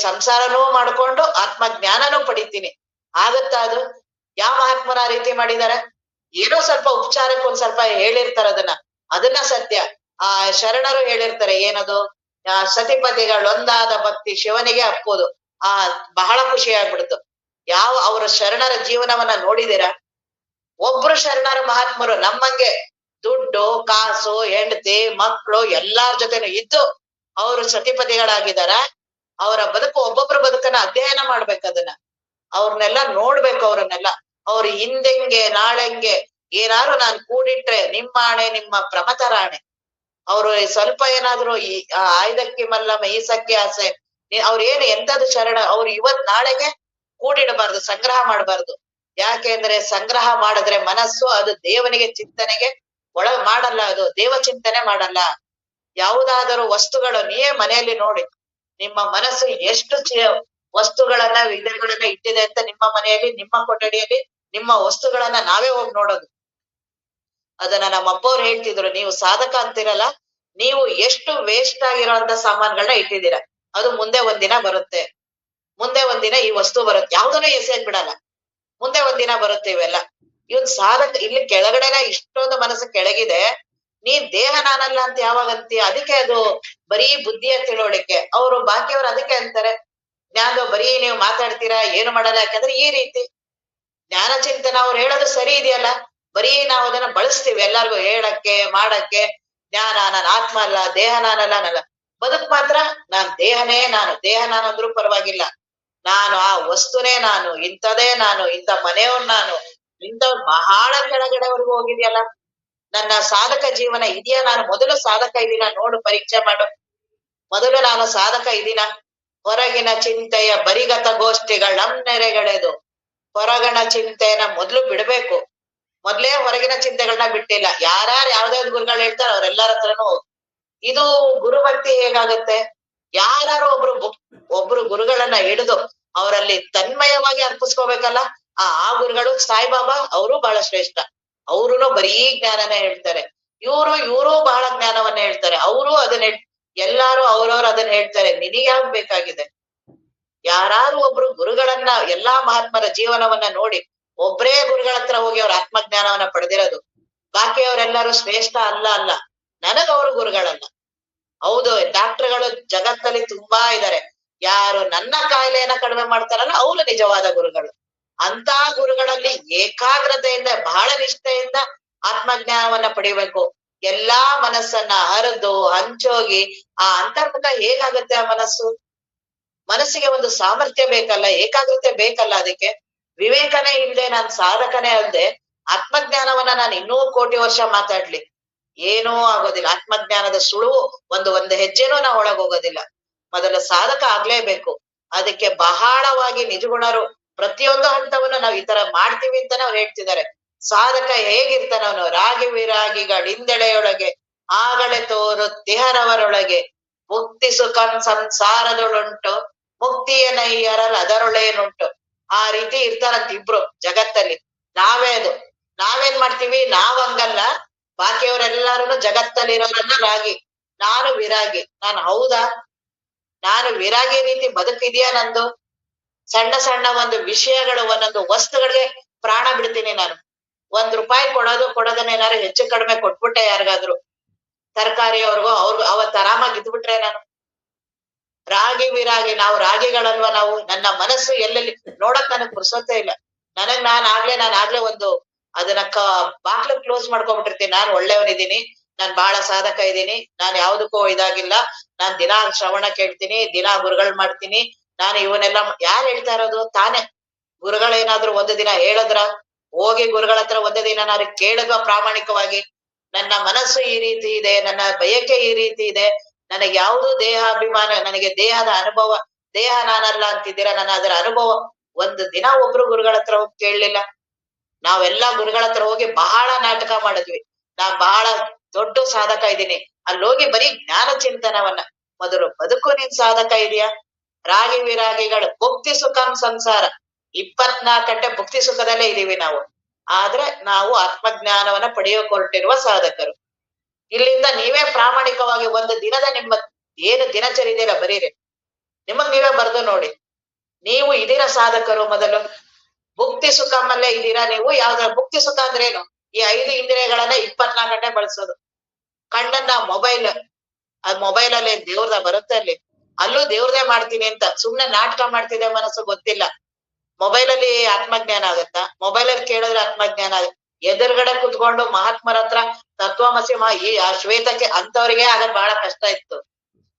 ಸಂಸಾರನೂ ಮಾಡ್ಕೊಂಡು ಆತ್ಮಜ್ಞಾನನೂ ಪಡಿತೀನಿ. ಆಗತ್ತಾ ಅದು? ಯಾವ ಮಹಾತ್ಮರ ಆ ರೀತಿ ಮಾಡಿದಾರೆ? ಏನೋ ಸ್ವಲ್ಪ ಉಪಚಾರಕ್ಕೆ ಒಂದ್ ಸ್ವಲ್ಪ ಹೇಳಿರ್ತಾರ ಅದನ್ನ ಸತ್ಯ. ಆ ಶರಣರು ಹೇಳಿರ್ತಾರೆ ಏನದು, ಸತಿಪತಿಗಳೊಂದಾದ ಭಕ್ತಿ ಶಿವನಿಗೆ ಅಪ್ಪೋದು. ಬಹಳ ಖುಷಿ ಆಗ್ಬಿಡ್ತು. ಅವ್ರ ಶರಣರ ಜೀವನವನ್ನ ನೋಡಿದೀರಾ? ಒಬ್ರು ಶರಣರ ಮಹಾತ್ಮರು ನಮ್ಮಂಗೆ ದುಡ್ಡು ಕಾಸು ಹೆಂಡತಿ ಮಕ್ಕಳು ಎಲ್ಲಾರ ಜೊತೆನೂ ಇದ್ದು ಅವರು ಸತಿಪತಿಗಳಾಗಿದಾರ. ಅವರ ಬದುಕು ಒಬ್ಬೊಬ್ರ ಬದುಕನ್ನ ಅಧ್ಯಯನ ಮಾಡ್ಬೇಕು, ಅದನ್ನ ಅವ್ರನ್ನೆಲ್ಲ ನೋಡ್ಬೇಕು. ಅವ್ರನ್ನೆಲ್ಲ ಅವ್ರು ಹಿಂದೆಂಗೆ ನಾಳೆಂಗೆ ಏನಾದ್ರು ನಾನ್ ಕೂಡಿಟ್ರೆ ನಿಮ್ಮ ಆಣೆ ನಿಮ್ಮ ಪ್ರಮಥರಾಣೆ. ಅವ್ರು ಸ್ವಲ್ಪ ಏನಾದ್ರು ಈ ಆಯ್ದಕ್ಕೆ ಮಲ್ಲಮ್ಮ ಈಸಕ್ಕೆ ಆಸೆ, ಅವ್ರ ಏನು ಎಂತದು ಶರಣ, ಅವ್ರು ಇವತ್ ನಾಳೆಗೆ ಕೂಡಿಡಬಾರ್ದು, ಸಂಗ್ರಹ ಮಾಡಬಾರ್ದು. ಯಾಕೆಂದ್ರೆ ಸಂಗ್ರಹ ಮಾಡಿದ್ರೆ ಮನಸ್ಸು ಅದು ದೇವನಿಗೆ ಚಿಂತನೆಗೆ ಮಾಡಲ್ಲ, ಅದು ದೇವ ಚಿಂತನೆ ಮಾಡಲ್ಲ. ಯಾವುದಾದರೂ ವಸ್ತುಗಳು ನೀವೇ ಮನೆಯಲ್ಲಿ ನೋಡಿ, ನಿಮ್ಮ ಮನಸ್ಸು ಎಷ್ಟು ವಸ್ತುಗಳನ್ನ ವಿಧಗಳನ್ನ ಇಟ್ಟಿದೆ ಅಂತ ನಿಮ್ಮ ಮನೆಯಲ್ಲಿ, ನಿಮ್ಮ ಕೊಠಡಿಯಲ್ಲಿ ನಿಮ್ಮ ವಸ್ತುಗಳನ್ನ ನಾವೇ ಹೋಗಿ ನೋಡೋದು. ಅದನ್ನ ನಮ್ಮ ಅಪ್ಪವ್ರು ಹೇಳ್ತಿದ್ರು, ನೀವು ಸಾಧಕ ಅಂತಿರಲ್ಲ, ನೀವು ಎಷ್ಟು ವೇಸ್ಟ್ ಆಗಿರೋಂತ ಸಾಮಾನುಗಳನ್ನ ಇಟ್ಟಿದ್ದೀರಾ, ಅದು ಮುಂದೆ ಒಂದಿನ ಬರುತ್ತೆ. ಮುಂದೆ ಒಂದಿನ ಈ ವಸ್ತು ಬರುತ್ತೆ, ಯಾವ್ದನ್ನೂ ಎಸೆಯಕ್ ಬಿಡಲ್ಲ, ಮುಂದೆ ಒಂದಿನ ಬರುತ್ತೆ ಇವೆಲ್ಲ. ಇವನ್ ಸಾಧಕ ಇಲ್ಲಿ ಕೆಳಗಡೆನ ಇಷ್ಟೊಂದು ಮನಸ್ಸು ಕೆಳಗಿದೆ, ನೀನ್ ದೇಹ ನಾನಲ್ಲ ಅಂತ ಯಾವಾಗ ಅಂತೀಯ? ಅದಕ್ಕೆ ಅದು ಬರೀ ಬುದ್ಧಿಯ ತಿಳುವಳಿಕೆ. ಅವರು ಬಾಕಿಯವ್ರು ಅದಕ್ಕೆ ಅಂತಾರೆ, ಜ್ಞಾನ ಬರೀ ನೀವು ಮಾತಾಡ್ತೀರಾ ಏನು ಮಾಡಲ್ಲ. ಯಾಕಂದ್ರೆ ಈ ರೀತಿ ಜ್ಞಾನ ಚಿಂತನ ಅವ್ರು ಹೇಳೋದು ಸರಿ ಇದೆಯಲ್ಲ, ಬರೀ ನಾವು ಅದನ್ನ ಬಳಸ್ತೀವಿ ಎಲ್ಲಾರ್ಗು ಹೇಳಕ್ಕೆ ಮಾಡಕ್ಕೆ. ಜ್ಞಾನ ನಾನು ಆತ್ಮ ಅಲ್ಲ, ದೇಹ ನಾನಲ್ಲ ಅನ್ನಲ್ಲ. ಬದುಕ್ ಮಾತ್ರ ನಾನ್ ದೇಹನೇ ನಾನು, ದೇಹ ನಾನು ಅಂದ್ರೂ ಪರವಾಗಿಲ್ಲ, ನಾನು ಆ ವಸ್ತುನೇ ನಾನು, ಇಂಥದೇ ನಾನು, ಇಂಥ ಮನೆಯವ್ರು ನಾನು, ಇಂಥ ಬಹಳ ಕೆಳಗಡೆವರೆಗೂ ಹೋಗಿದ್ಯಲ್ಲ. ನನ್ನ ಸಾಧಕ ಜೀವನ ಇದೆಯಾ? ನಾನು ಮೊದಲು ಸಾಧಕ ಇದೀನ ನೋಡು, ಪರೀಕ್ಷೆ ಮಾಡು. ಮೊದಲು ನಾನು ಸಾಧಕ ಇದೀನ? ಹೊರಗಿನ ಚಿಂತೆಯ ಬರಿಗತ ಗೋಷ್ಠಿಗಳನ್ನೆರೆಗಳೆದು ಹೊರಗಣ ಚಿಂತೆಯನ್ನ ಮೊದ್ಲು ಬಿಡ್ಬೇಕು. ಮೊದ್ಲೇ ಹೊರಗಿನ ಚಿಂತೆಗಳನ್ನ ಬಿಟ್ಟಿಲ್ಲ. ಯಾರ್ಯಾರು ಯಾವ್ದಾವ್ದು ಗುರುಗಳು ಹೇಳ್ತಾರೆ ಅವ್ರೆಲ್ಲರ ಹತ್ರನೂ ಇದು ಗುರುಭಕ್ತಿ ಹೇಗಾಗತ್ತೆ? ಯಾರು ಒಬ್ರು ಗುರುಗಳನ್ನ ಹಿಡಿದು ಅವರಲ್ಲಿ ತನ್ಮಯವಾಗಿ ಅರ್ಪಿಸ್ಕೋಬೇಕಲ್ಲ. ಆ ಗುರುಗಳು ಸಾಯಿಬಾಬಾ ಅವರು ಬಹಳ ಶ್ರೇಷ್ಠ. ಅವ್ರುನು ಬರೀ ಜ್ಞಾನನೇ ಹೇಳ್ತಾರೆ. ಇವರು ಬಹಳ ಜ್ಞಾನವನ್ನ ಹೇಳ್ತಾರೆ. ಅವರು ಅದನ್ನ ಎಲ್ಲಾರು ಅವ್ರವ್ರು ಅದನ್ನ ಹೇಳ್ತಾರೆ. ನಿನಗ್ಯಾವ್ ಬೇಕಾಗಿದೆ? ಯಾರು ಒಬ್ರು ಗುರುಗಳನ್ನ, ಎಲ್ಲಾ ಮಹಾತ್ಮರ ಜೀವನವನ್ನ ನೋಡಿ ಒಬ್ರೇ ಗುರುಗಳ ಹತ್ರ ಹೋಗಿ ಅವ್ರ ಆತ್ಮಜ್ಞಾನವನ್ನ ಪಡೆದಿರೋದು. ಬಾಕಿಯವರೆಲ್ಲರೂ ಶ್ರೇಷ್ಠ ಅಲ್ಲ. ನನಗ ಅವರು ಗುರುಗಳಲ್ಲ. ಹೌದು, ಡಾಕ್ಟರ್ಗಳು ಜಗತ್ತಲ್ಲಿ ತುಂಬಾ ಇದ್ದಾರೆ. ಯಾರು ನನ್ನ ಕಾಯಿಲೆಯನ್ನ ಕಡಿಮೆ ಮಾಡ್ತಾರಲ್ಲ ಅವ್ರು ನಿಜವಾದ ಗುರುಗಳು. ಅಂತ ಗುರುಗಳಲ್ಲಿ ಏಕಾಗ್ರತೆಯಿಂದ ಬಹಳ ನಿಷ್ಠೆಯಿಂದ ಆತ್ಮಜ್ಞಾನವನ್ನ ಪಡಿಬೇಕು. ಎಲ್ಲಾ ಮನಸ್ಸನ್ನ ಹರಿದು ಹಂಚೋಗಿ ಆ ಅಂತರ್ಮುಖ ಹೇಗಾಗತ್ತೆ? ಆ ಮನಸ್ಸಿಗೆ ಒಂದು ಸಾಮರ್ಥ್ಯ ಬೇಕಲ್ಲ, ಏಕಾಗ್ರತೆ ಬೇಕಲ್ಲ. ಅದಕ್ಕೆ ವಿವೇಕನೇ ಇಲ್ದೆ ನಾನ್ ಸಾಧಕನೇ ಅಲ್ದೆ ಆತ್ಮಜ್ಞಾನವನ್ನ ನಾನು ಇನ್ನೂ ಕೋಟಿ ವರ್ಷ ಮಾತಾಡ್ಲಿ ಏನೂ ಆಗೋದಿಲ್ಲ. ಆತ್ಮಜ್ಞಾನದ ಸುಳುವು ಒಂದು ಹೆಜ್ಜೆನೂ ನಾವು ಒಳಗ್ ಹೋಗೋದಿಲ್ಲ. ಮೊದಲ ಸಾಧಕ ಆಗ್ಲೇಬೇಕು. ಅದಕ್ಕೆ ಬಹಳವಾಗಿ ನಿಜಗುಣರು ಪ್ರತಿಯೊಂದು ಹಂತವನ್ನು ನಾವು ಈ ತರ ಮಾಡ್ತೀವಿ ಅಂತಾನೆ ಅವ್ರು ಹೇಳ್ತಿದ್ದಾರೆ. ಸಾಧಕ ಹೇಗಿರ್ತಾನವನು? ರಾಗಿ ವಿರಾಗಿಗಳಿಂದೆಳೆಯೊಳಗೆ ಆಗಳೆ ತೋರು ತಿಹರವರೊಳಗೆ ಮುಕ್ತಿ ಸುಖಂ ಸಂಸಾರದೊಳುಂಟು ಮುಕ್ತಿಯ ನೈಯರಲ್ ಅದರೊಳೇನುಂಟು. ಆ ರೀತಿ ಇರ್ತಾರಂತ ಇಬ್ರು ಜಗತ್ತಲ್ಲಿ. ನಾವೇನ್ ಮಾಡ್ತೀವಿ? ನಾವ್ ಹಂಗಲ್ಲ. ಬಾಕಿಯವರೆಲ್ಲಾರು ಜಗತ್ತಲ್ಲಿರೋರನ್ನ ರಾಗಿ, ನಾನು ವಿರಾಗಿ. ನಾನು ಹೌದಾ? ನಾನು ವಿರಾಗಿ ರೀತಿ ಬದುಕಿದ್ಯಾ ನಂದು? ಸಣ್ಣ ಸಣ್ಣ ಒಂದು ವಿಷಯಗಳು, ಒಂದೊಂದು ವಸ್ತುಗಳಿಗೆ ಪ್ರಾಣ ಬಿಡ್ತೀನಿ ನಾನು. ₹1 ಕೊಡೋದನ್ನ ಏನಾದ್ರು ಹೆಚ್ಚು ಕಡಿಮೆ ಕೊಟ್ಬಿಟ್ಟೆ ಯಾರಿಗಾದ್ರು, ತರಕಾರಿಯವ್ರಿಗೂ ಅವತ್ತು ಆರಾಮಾಗಿ ಇದ್ಬಿಟ್ರೆ ನಾನು. ರಾಗಿ ವಿರಾಗಿ, ನಾವು ರಾಗಿಗಳಲ್ವಾ ನಾವು? ನನ್ನ ಮನಸ್ಸು ಎಲ್ಲೆಲ್ಲಿ ನೋಡಕ್ ನನಗ್ ಪುರ್ಸೊತ್ತೇ ಇಲ್ಲ. ನಾನು ಆಗ್ಲೇ ಒಂದು ಅದನ್ನ ಬಾಕ್ಲು ಕ್ಲೋಸ್ ಮಾಡ್ಕೊಂಡ್ಬಿಟ್ಟಿರ್ತೀನಿ. ನಾನು ಒಳ್ಳೆಯವನಿದ್ದೀನಿ, ನಾನ್ ಬಹಳ ಸಾಧಕ ಇದ್ದೀನಿ, ನಾನು ಯಾವ್ದಕ್ಕೂ ಇದಾಗಿಲ್ಲ, ನಾನ್ ದಿನಾ ಶ್ರವಣ ಕೇಳ್ತೀನಿ, ದಿನಾ ಗುರುಗಳ್ ಮಾಡ್ತೀನಿ, ನಾನು ಇವನ್ನೆಲ್ಲ. ಯಾರು ಹೇಳ್ತಾ ಇರೋದು? ತಾನೇ. ಗುರುಗಳೇನಾದ್ರು ಒಂದು ದಿನ ಹೇಳಿದ್ರ? ಹೋಗಿ ಗುರುಗಳ ಹತ್ರ ಒಂದು ದಿನ ನಾನು ಕೇಳಿದ್ವ ಪ್ರಾಮಾಣಿಕವಾಗಿ? ನನ್ನ ಮನಸ್ಸು ಈ ರೀತಿ ಇದೆ, ನನ್ನ ಬಯಕೆ ಈ ರೀತಿ ಇದೆ, ನನಗೆ ಯಾವುದು ದೇಹಾಭಿಮಾನ, ನನಗೆ ದೇಹದ ಅನುಭವ, ದೇಹ ನಾನಲ್ಲ ಅಂತಿದ್ದೀರಾ, ನನ್ನ ಅದರ ಅನುಭವ ಒಂದು ದಿನ ಒಬ್ರು ಗುರುಗಳ ಹತ್ರ ಹೋಗಿ ಕೇಳಲಿಲ್ಲ. ನಾವೆಲ್ಲಾ ಗುರುಗಳ ಹತ್ರ ಹೋಗಿ ಬಹಳ ನಾಟಕ ಮಾಡಿದ್ವಿ. ನಾನ್ ಬಹಳ ದೊಡ್ಡ ಸಾಧಕ ಇದ್ದೀನಿ. ಅಲ್ಲೋಗಿ ಬರೀ ಜ್ಞಾನ ಚಿಂತನವನ್ನ. ಮೊದಲು ಬದುಕು ನೀನ್ ಸಾಧಕ ಇದೆಯಾ? ರಾಗಿ ವಿರಾಗಿಗಳು ಭುಕ್ತಿ ಸುಖಂ ಸಂಸಾರ, 24 ಗಂಟೆ ಭುಕ್ತಿ ಸುಖದಲ್ಲೇ ಇದೀವಿ ನಾವು. ಆದ್ರೆ ನಾವು ಆತ್ಮಜ್ಞಾನವನ್ನ ಪಡೆಯೋಕ್ ಹೊರಟಿರುವ ಸಾಧಕರು. ಇಲ್ಲಿಂದ ನೀವೇ ಪ್ರಾಮಾಣಿಕವಾಗಿ ಒಂದು ದಿನದ ನಿಮ್ಮ ಏನು ದಿನಚರಿ ಇದೆಯಲ್ಲ ಬರೀರಿ, ನಿಮಗ್ ನೀವೇ ಬರ್ದು ನೋಡಿ. ನೀವು ಇದೀರ ಸಾಧಕರು. ಮೊದಲು ಭುಕ್ತಿ ಸುಖಮಲ್ಲೇ ಇದೀರಾ ನೀವು. ಯಾವ್ದ್ರ ಭುಕ್ತಿ ಸುಖ ಅಂದ್ರೇನು? ಈ 5 ಇಂದ್ರಿಯಗಳನ್ನ 24 ಗಂಟೆ ಬಳಸೋದು. ಕಣ್ಣನ್ನ ಮೊಬೈಲಲ್ಲಿ ದೇವ್ರದ ಬರುತ್ತೆ, ಅಲ್ಲೂ ದೇವ್ರದೇ ಮಾಡ್ತೀನಿ ಅಂತ ಸುಮ್ನೆ ನಾಟಕ ಮಾಡ್ತಿದೆ ಮನಸ್ಸು, ಗೊತ್ತಿಲ್ಲ. ಮೊಬೈಲಲ್ಲಿ ಆತ್ಮಜ್ಞಾನ ಆಗತ್ತಾ? ಮೊಬೈಲಲ್ಲಿ ಕೇಳಿದ್ರೆ ಆತ್ಮಜ್ಞಾನ ಆಗುತ್ತೆ. ಎದುರುಗಡೆ ಕುತ್ಕೊಂಡು ಮಹಾತ್ಮರ ಹತ್ರ ತತ್ವಮಸಿ ಆ ಶ್ವೇತಕ್ಕೆ ಅಂತವ್ರಿಗೆ ಆಗದ್ ಬಹಳ ಕಷ್ಟ ಇತ್ತು.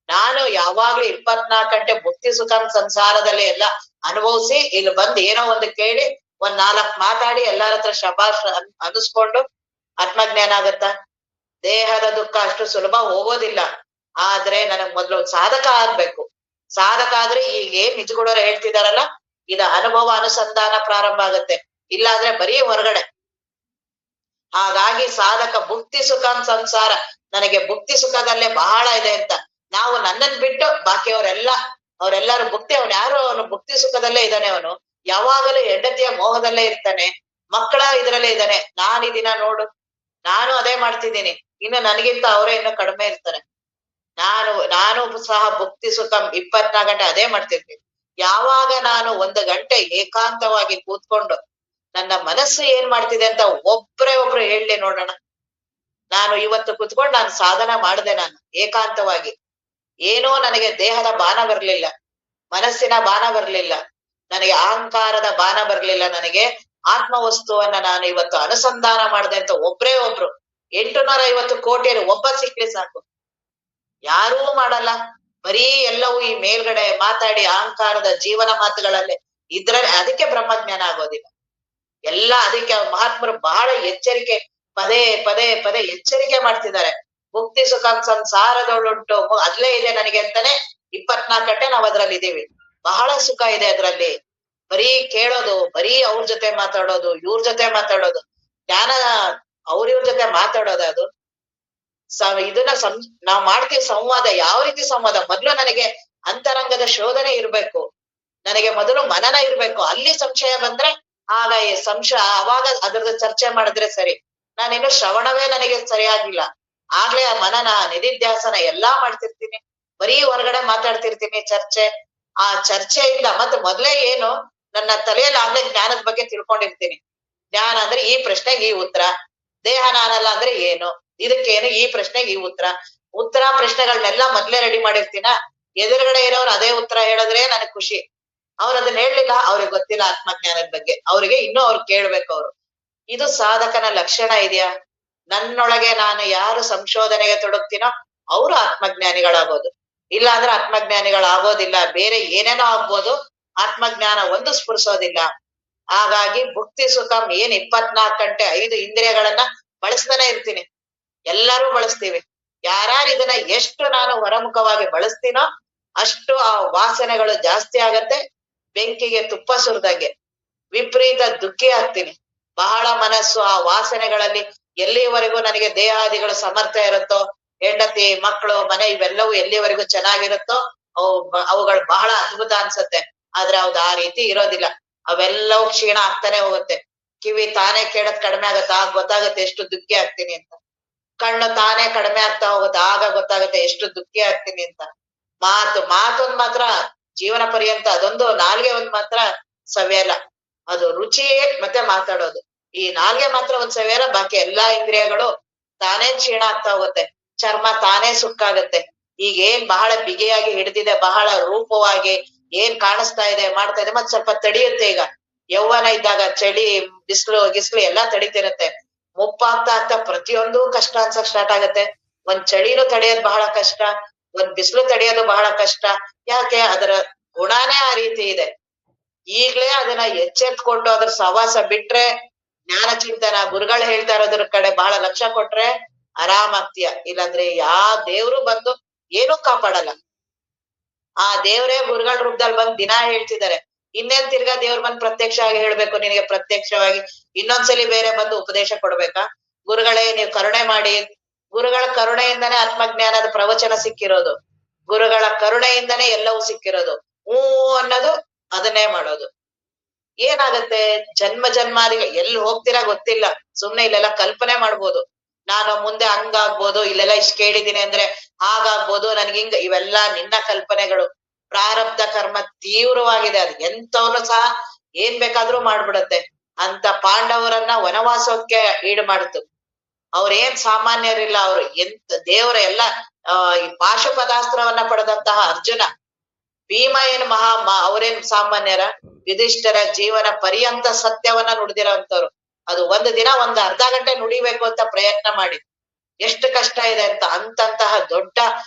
ನಾನು ಯಾವಾಗ್ಲೂ 24 ಗಂಟೆ ಭುಕ್ತಿ ಸುಖ ಸಂಸಾರದಲ್ಲಿ ಎಲ್ಲ ಅನುಭವಿಸಿ ಇಲ್ಲಿ ಬಂದು ಏನೋ ಒಂದು ಕೇಳಿ ಒಂದ್ 4 ಮಾತಾಡಿ ಎಲ್ಲಾರ ಹತ್ರ ಶಬಾಷ್ ಅನ್ನಿಸ್ಕೊಂಡು ಆತ್ಮಜ್ಞಾನ ಆಗತ್ತಾ? ದೇಹದ ದುಃಖ ಅಷ್ಟು ಸುಲಭ ಹೋಗೋದಿಲ್ಲ. ಆದ್ರೆ ನನಗ್ ಮೊದ್ಲು ಸಾಧಕ ಆಗ್ಬೇಕು. ಸಾಧಕ ಆದ್ರೆ ಈಗ ಏನ್ ನಿಜಗುಣರು ಹೇಳ್ತಿದಾರಲ್ಲ, ಇದ ಅನುಭವ ಅನುಸಂಧಾನ ಪ್ರಾರಂಭ ಆಗತ್ತೆ. ಇಲ್ಲಾಂದ್ರೆ ಬರೀ ಹೊರಗಡೆ. ಹಾಗಾಗಿ ಸಾಧಕ ಭುಕ್ತಿ ಸುಖ ಸಂಸಾರ, ನನಗೆ ಭುಕ್ತಿ ಸುಖದಲ್ಲೇ ಬಹಳ ಇದೆ ಅಂತ. ನಾವು ನನ್ನನ್ ಬಿಟ್ಟು ಅವರೆಲ್ಲರೂ ಭುಕ್ತಿ, ಅವನು ಭುಕ್ತಿ ಸುಖದಲ್ಲೇ ಇದ್ದಾನೆ. ಅವನು ಯಾವಾಗಲೂ ಹೆಂಡತಿಯ ಮೋಹದಲ್ಲೇ ಇರ್ತಾನೆ, ಮಕ್ಕಳ ಇದ್ರಲ್ಲೇ ಇದ್ದಾನೆ. ಈ ದಿನ ನೋಡು, ನಾನು ಅದೇ ಮಾಡ್ತಿದ್ದೀನಿ. ಇನ್ನು ನನಗಿಂತ ಅವರೇ ಇನ್ನು ಕಡಿಮೆ ಇರ್ತಾರೆ. ನಾನು ಸಹ ಭುಕ್ತಿ ಸುಖ 24 ಗಂಟೆ ಅದೇ ಮಾಡ್ತಿರ್ತೀನಿ. ಯಾವಾಗ ನಾನು 1 ಗಂಟೆ ಏಕಾಂತವಾಗಿ ಕೂತ್ಕೊಂಡು ನನ್ನ ಮನಸ್ಸು ಏನ್ ಮಾಡ್ತಿದೆ ಅಂತ ಒಬ್ರು ಹೇಳಿ ನೋಡೋಣ. ನಾನು ಇವತ್ತು ಕೂತ್ಕೊಂಡು ನಾನು ಸಾಧನ ಮಾಡಿದೆ. ನಾನು ಏಕಾಂತವಾಗಿ ಏನೋ ನನಗೆ ದೇಹದ ಬಾನ ಬರ್ಲಿಲ್ಲ, ಮನಸ್ಸಿನ ಬಾನ ಬರ್ಲಿಲ್ಲ, ನನಗೆ ಅಹಂಕಾರದ ಬಾನ ಬರ್ಲಿಲ್ಲ, ನನಗೆ ಆತ್ಮವಸ್ತುವನ್ನ ನಾನು ಇವತ್ತು ಅನುಸಂಧಾನ ಮಾಡಿದೆ ಅಂತ ಒಬ್ರು 850 ಕೋಟಿಯಲ್ಲಿ ಒಬ್ಬ ಸಿಕ್ಕ್ರೆ ಸಾಕು. ಯಾರೂ ಮಾಡಲ್ಲ. ಬರೀ ಎಲ್ಲವೂ ಈ ಮೇಲ್ಗಡೆ ಮಾತಾಡಿ ಅಹಂಕಾರದ ಜೀವನ ಮಾತುಗಳಲ್ಲೇ ಇದ್ರಲ್ಲಿ. ಅದಕ್ಕೆ ಬ್ರಹ್ಮಜ್ಞಾನ ಆಗೋದಿಲ್ಲ. ಅದಕ್ಕೆ ಮಹಾತ್ಮರು ಬಹಳ ಎಚ್ಚರಿಕೆ, ಪದೇ ಎಚ್ಚರಿಕೆ ಮಾಡ್ತಿದ್ದಾರೆ. ಮುಕ್ತಿ ಸುಖ ಸಂಸಾರದೊಳುಂಟು, ಅಲ್ಲೇ ಇದೆ ನನಗೆ ಅಂತಾನೆ 24 ಗಂಟೆ ನಾವ್ ಅದ್ರಲ್ಲಿ ಇದೀವಿ. ಬಹಳ ಸುಖ ಇದೆ ಅದ್ರಲ್ಲಿ. ಬರೀ ಕೇಳೋದು, ಬರೀ ಅವ್ರ ಜೊತೆ ಮಾತಾಡೋದು, ಇವ್ರ ಜೊತೆ ಮಾತಾಡೋದು, ಜ್ಞಾನ ಇವ್ರ ಜೊತೆ ಮಾತಾಡೋದು. ಅದು ಇದನ್ನ ನಾವ್ ಮಾಡ್ತೀವಿ ಸಂವಾದ. ಯಾವ ರೀತಿ ಸಂವಾದ? ಮೊದ್ಲು ನನಗೆ ಅಂತರಂಗದ ಶೋಧನೆ ಇರ್ಬೇಕು, ನನಗೆ ಮೊದಲು ಮನನ ಇರ್ಬೇಕು. ಅಲ್ಲಿ ಸಂಶಯ ಬಂದ್ರೆ ಆಗ ಅವಾಗ ಅದ್ರದ್ದು ಚರ್ಚೆ ಮಾಡಿದ್ರೆ ಸರಿ. ನಾನಿನ್ನು ಶ್ರವಣವೇ ನನಗೆ ಸರಿಯಾಗಿಲ್ಲ, ಆಗ್ಲೇ ಆ ಮನನ ನಿಧಿಧ್ಯಾಸನ ಎಲ್ಲಾ ಮಾಡ್ತಿರ್ತೀನಿ, ಬರೀ ಹೊರಗಡೆ ಮಾತಾಡ್ತಿರ್ತೀನಿ. ಆ ಚರ್ಚೆಯಿಂದ ಮತ್ತೆ ಮೊದ್ಲೇ ಏನು ನನ್ನ ತಲೆಯಲ್ಲಿ ಆಗ್ಲೇ ಜ್ಞಾನದ ಬಗ್ಗೆ ತಿಳ್ಕೊಂಡಿರ್ತೀನಿ. ಜ್ಞಾನ ಅಂದ್ರೆ ಈ ಪ್ರಶ್ನೆಗೆ ಈ ಉತ್ತರ, ದೇಹ ನಾನಲ್ಲ ಅಂದ್ರೆ ಏನು, ಇದಕ್ಕೇನು, ಈ ಪ್ರಶ್ನೆಗೆ ಈ ಉತ್ತರ ಪ್ರಶ್ನೆಗಳನ್ನೆಲ್ಲ ಮೊದ್ಲೇ ರೆಡಿ ಮಾಡಿರ್ತೀನ. ಎದುರುಗಡೆ ಇರೋರು ಅದೇ ಉತ್ತರ ಹೇಳಿದ್ರೆ ನನಗ್ ಖುಷಿ. ಅವ್ರು ಅದನ್ನ ಹೇಳ್ಲಿಲ್ಲ, ಅವ್ರಿಗೆ ಗೊತ್ತಿಲ್ಲ ಆತ್ಮಜ್ಞಾನದ ಬಗ್ಗೆ. ಅವ್ರಿಗೆ ಇನ್ನೂ ಕೇಳ್ಬೇಕು. ಇದು ಸಾಧಕನ ಲಕ್ಷಣ ಇದೆಯಾ? ನನ್ನೊಳಗೆ ನಾನು ಯಾರು ಸಂಶೋಧನೆಗೆ ತೊಡಗ್ತೀನೋ ಅವರು ಆತ್ಮಜ್ಞಾನಿಗಳಾಗೋದು. ಇಲ್ಲ ಅಂದ್ರೆ ಆತ್ಮಜ್ಞಾನಿಗಳಾಗೋದಿಲ್ಲ. ಬೇರೆ ಏನೇನೋ ಆಗ್ಬೋದು, ಆತ್ಮಜ್ಞಾನ ಒಂದು ಸ್ಫುರಿಸೋದಿಲ್ಲ. ಹಾಗಾಗಿ ಭುಕ್ತಿ ಸುಖಂ ಏನ್ 24 ಗಂಟೆ 5 ಇಂದ್ರಿಯಗಳನ್ನ ಬಳಸ್ತಾನೆ ಇರ್ತೀನಿ. ಎಲ್ಲರೂ ಬಳಸ್ತೀವಿ. ಯಾರ್ಯಾರು ಇದನ್ನ ಎಷ್ಟು ನಾನು ಹೊರಮುಖವಾಗಿ ಬಳಸ್ತೀನೋ ಅಷ್ಟು ಆ ವಾಸನೆಗಳು ಜಾಸ್ತಿ ಆಗತ್ತೆ. ಬೆಂಕಿಗೆ ತುಪ್ಪ ಸುರಿದಂಗೆ ವಿಪರೀತ ದುಃಖಿ ಆಗ್ತೀನಿ. ಬಹಳ ಮನಸ್ಸು ಆ ವಾಸನೆಗಳಲ್ಲಿ ಎಲ್ಲಿವರೆಗೂ ನನಗೆ ದೇಹಾದಿಗಳು ಸಮರ್ಥ ಇರುತ್ತೋ, ಹೆಂಡತಿ ಮಕ್ಕಳು ಮನೆ ಇವೆಲ್ಲವೂ ಎಲ್ಲಿವರೆಗೂ ಚೆನ್ನಾಗಿರುತ್ತೋ ಅವುಗಳು ಬಹಳ ಅದ್ಭುತ ಅನ್ಸತ್ತೆ. ಆದ್ರೆ ಅವ್ದು ಆ ರೀತಿ ಇರೋದಿಲ್ಲ. ಅವೆಲ್ಲವೂ ಕ್ಷೀಣ ಆಗ್ತಾನೆ ಹೋಗುತ್ತೆ. ಕಿವಿ ತಾನೇ ಕೇಳೋದ್ ಕಡಿಮೆ ಆಗತ್ತೆ, ಆಗ ಗೊತ್ತಾಗತ್ತೆ ಎಷ್ಟು ದುಃಖಿ ಆಗ್ತೀನಿ ಅಂತ. ಕಣ್ಣು ತಾನೇ ಕಡಿಮೆ ಆಗ್ತಾ ಹೋಗುತ್ತೆ, ಆಗ ಗೊತ್ತಾಗತ್ತೆ ಎಷ್ಟು ದುಃಖಿ ಆಗ್ತೀನಿ ಅಂತ. ಮಾತೊಂದ್ ಮಾತ್ರ ಜೀವನ ಪರ್ಯಂತ, ಅದೊಂದು ನಾಲ್ಗೆ ಒಂದ್ ಮಾತ್ರ ಸವ್ಯಲ್ಲ. ಅದು ರುಚಿ ಮತ್ತೆ ಮಾತಾಡೋದು, ಈ ನಾಲ್ಗೆ ಮಾತ್ರ ಒಂದ್ ಸವ್ಯಲ್ಲ. ಬಾಕಿ ಎಲ್ಲಾ ಇಂದ್ರಿಯಗಳು ತಾನೇ ಕ್ಷೀಣ ಆಗ್ತಾ ಹೋಗುತ್ತೆ. ಚರ್ಮ ತಾನೇ ಸುಕ್ಕಾಗತ್ತೆ. ಈಗ ಏನ್ ಬಹಳ ಬಿಗಿಯಾಗಿ ಹಿಡಿದಿದೆ, ಬಹಳ ರೂಪವಾಗಿ ಏನ್ ಕಾಣಿಸ್ತಾ ಇದೆ ಮಾಡ್ತಾ ಇದೆ, ಮತ್ ಸ್ವಲ್ಪ ತಡಿಯುತ್ತೆ. ಈಗ ಯೌವನ ಇದ್ದಾಗ ಚಳಿ ಗಿಸ್ಲು ಎಲ್ಲಾ ತಡಿತಿರತ್ತೆ. ಮುಪ್ಪಾಗ್ತಾ ಪ್ರತಿಯೊಂದು ಕಷ್ಟ ಅನ್ಸಕ್ ಸ್ಟಾರ್ಟ್ ಆಗತ್ತೆ. ಒಂದ್ ಚಳಿನೂ ತಡೆಯೋದು ಬಹಳ ಕಷ್ಟ, ಒಂದ್ ಬಿಸಿಲು ತಡೆಯೋದು ಬಹಳ ಕಷ್ಟ. ಯಾಕೆ? ಅದರ ಗುಣನೇ ಆ ರೀತಿ ಇದೆ. ಈಗ್ಲೇ ಅದನ್ನ ಎಚ್ಚೆತ್ಕೊಂಡು ಅದ್ರ ಸವಾಸ ಬಿಟ್ರೆ, ಜ್ಞಾನ ಚಿಂತನ ಗುರುಗಳು ಹೇಳ್ತಾ ಇರೋದ್ರ ಕಡೆ ಬಹಳ ಲಕ್ಷ್ಯ ಕೊಟ್ರೆ ಆರಾಮಾಗ್ತೀಯ. ಇಲ್ಲಾಂದ್ರೆ ದೇವ್ರು ಬಂದು ಏನೂ ಕಾಪಾಡಲ್ಲ. ಆ ದೇವ್ರೇ ಗುರುಗಳ ರೂಪದಲ್ಲಿ ಬಂದ್ ದಿನಾ ಹೇಳ್ತಿದ್ದಾರೆ. ಇನ್ನೇನ್ ತಿರ್ಗಾ ದೇವ್ರು ಬಂದ್ ಪ್ರತ್ಯಕ್ಷ ಆಗಿ ಹೇಳ್ಬೇಕು ನಿನಗೆ? ಪ್ರತ್ಯಕ್ಷವಾಗಿ ಇನ್ನೊಂದ್ಸಲಿ ಬೇರೆ ಬಂದು ಉಪದೇಶ ಕೊಡ್ಬೇಕಾ? ಗುರುಗಳೇ ನೀವು ಕರುಣೆ ಮಾಡಿ. ಗುರುಗಳ ಕರುಣೆಯಿಂದನೇ ಆತ್ಮಜ್ಞಾನದ ಪ್ರವಚನ ಸಿಕ್ಕಿರೋದು, ಗುರುಗಳ ಕರುಣೆಯಿಂದನೇ ಎಲ್ಲವೂ ಸಿಕ್ಕಿರೋದು. ಅನ್ನೋದು ಅದನ್ನೇ ಮಾಡೋದು. ಏನಾಗತ್ತೆ? ಜನ್ಮಾದಿಗಳು ಎಲ್ಲಿ ಹೋಗ್ತೀರಾ ಗೊತ್ತಿಲ್ಲ. ಸುಮ್ನೆ ಇಲ್ಲೆಲ್ಲ ಕಲ್ಪನೆ ಮಾಡ್ಬೋದು. ನಾನು ಮುಂದೆ ಹಂಗಾಗ್ಬೋದು, ಇಲ್ಲೆಲ್ಲ ಇಷ್ಟ ಕೇಳಿದೀನಿ ಅಂದ್ರೆ ಹಾಗಾಗ್ಬೋದು, ನನ್ಗಿಂಗ. ಇವೆಲ್ಲಾ ನಿನ್ನ ಕಲ್ಪನೆಗಳು. ಪ್ರಾರಬ್ಧ ಕರ್ಮ ತೀವ್ರವಾಗಿದೆ. ಅದು ಎಂತವ್ರು ಸಹ ಏನ್ ಬೇಕಾದ್ರೂ ಮಾಡ್ಬಿಡತ್ತೆ. ಅಂತ ಪಾಂಡವರನ್ನ ವನವಾಸಕ್ಕೆ ಈಡು ಮಾಡಿತು. ಅವ್ರೇನ್ ಸಾಮಾನ್ಯರಿಲ್ಲ. ಅವ್ರು ದೇವರ ಎಲ್ಲ ಈ ಪಾಶುಪದಾಸ್ತ್ರವನ್ನ ಪಡೆದಂತಹ ಅರ್ಜುನ, ಭೀಮ ಏನ್ ಅವ್ರೇನ್ ಸಾಮಾನ್ಯರ? ಯುಧಿಷ್ಠರ ಜೀವನ ಪರ್ಯಂತ ಸತ್ಯವನ್ನ ನುಡಿದಿರೋಂಥವ್ರು. ಅದು ಒಂದು ದಿನ ಒಂದು ಅರ್ಧ ಗಂಟೆ ನುಡಿಬೇಕು ಅಂತ ಪ್ರಯತ್ನ ಮಾಡಿ ಎಷ್ಟು ಕಷ್ಟ ಇದೆ ಅಂತ. ಅಂತಹ ದೊಡ್ಡ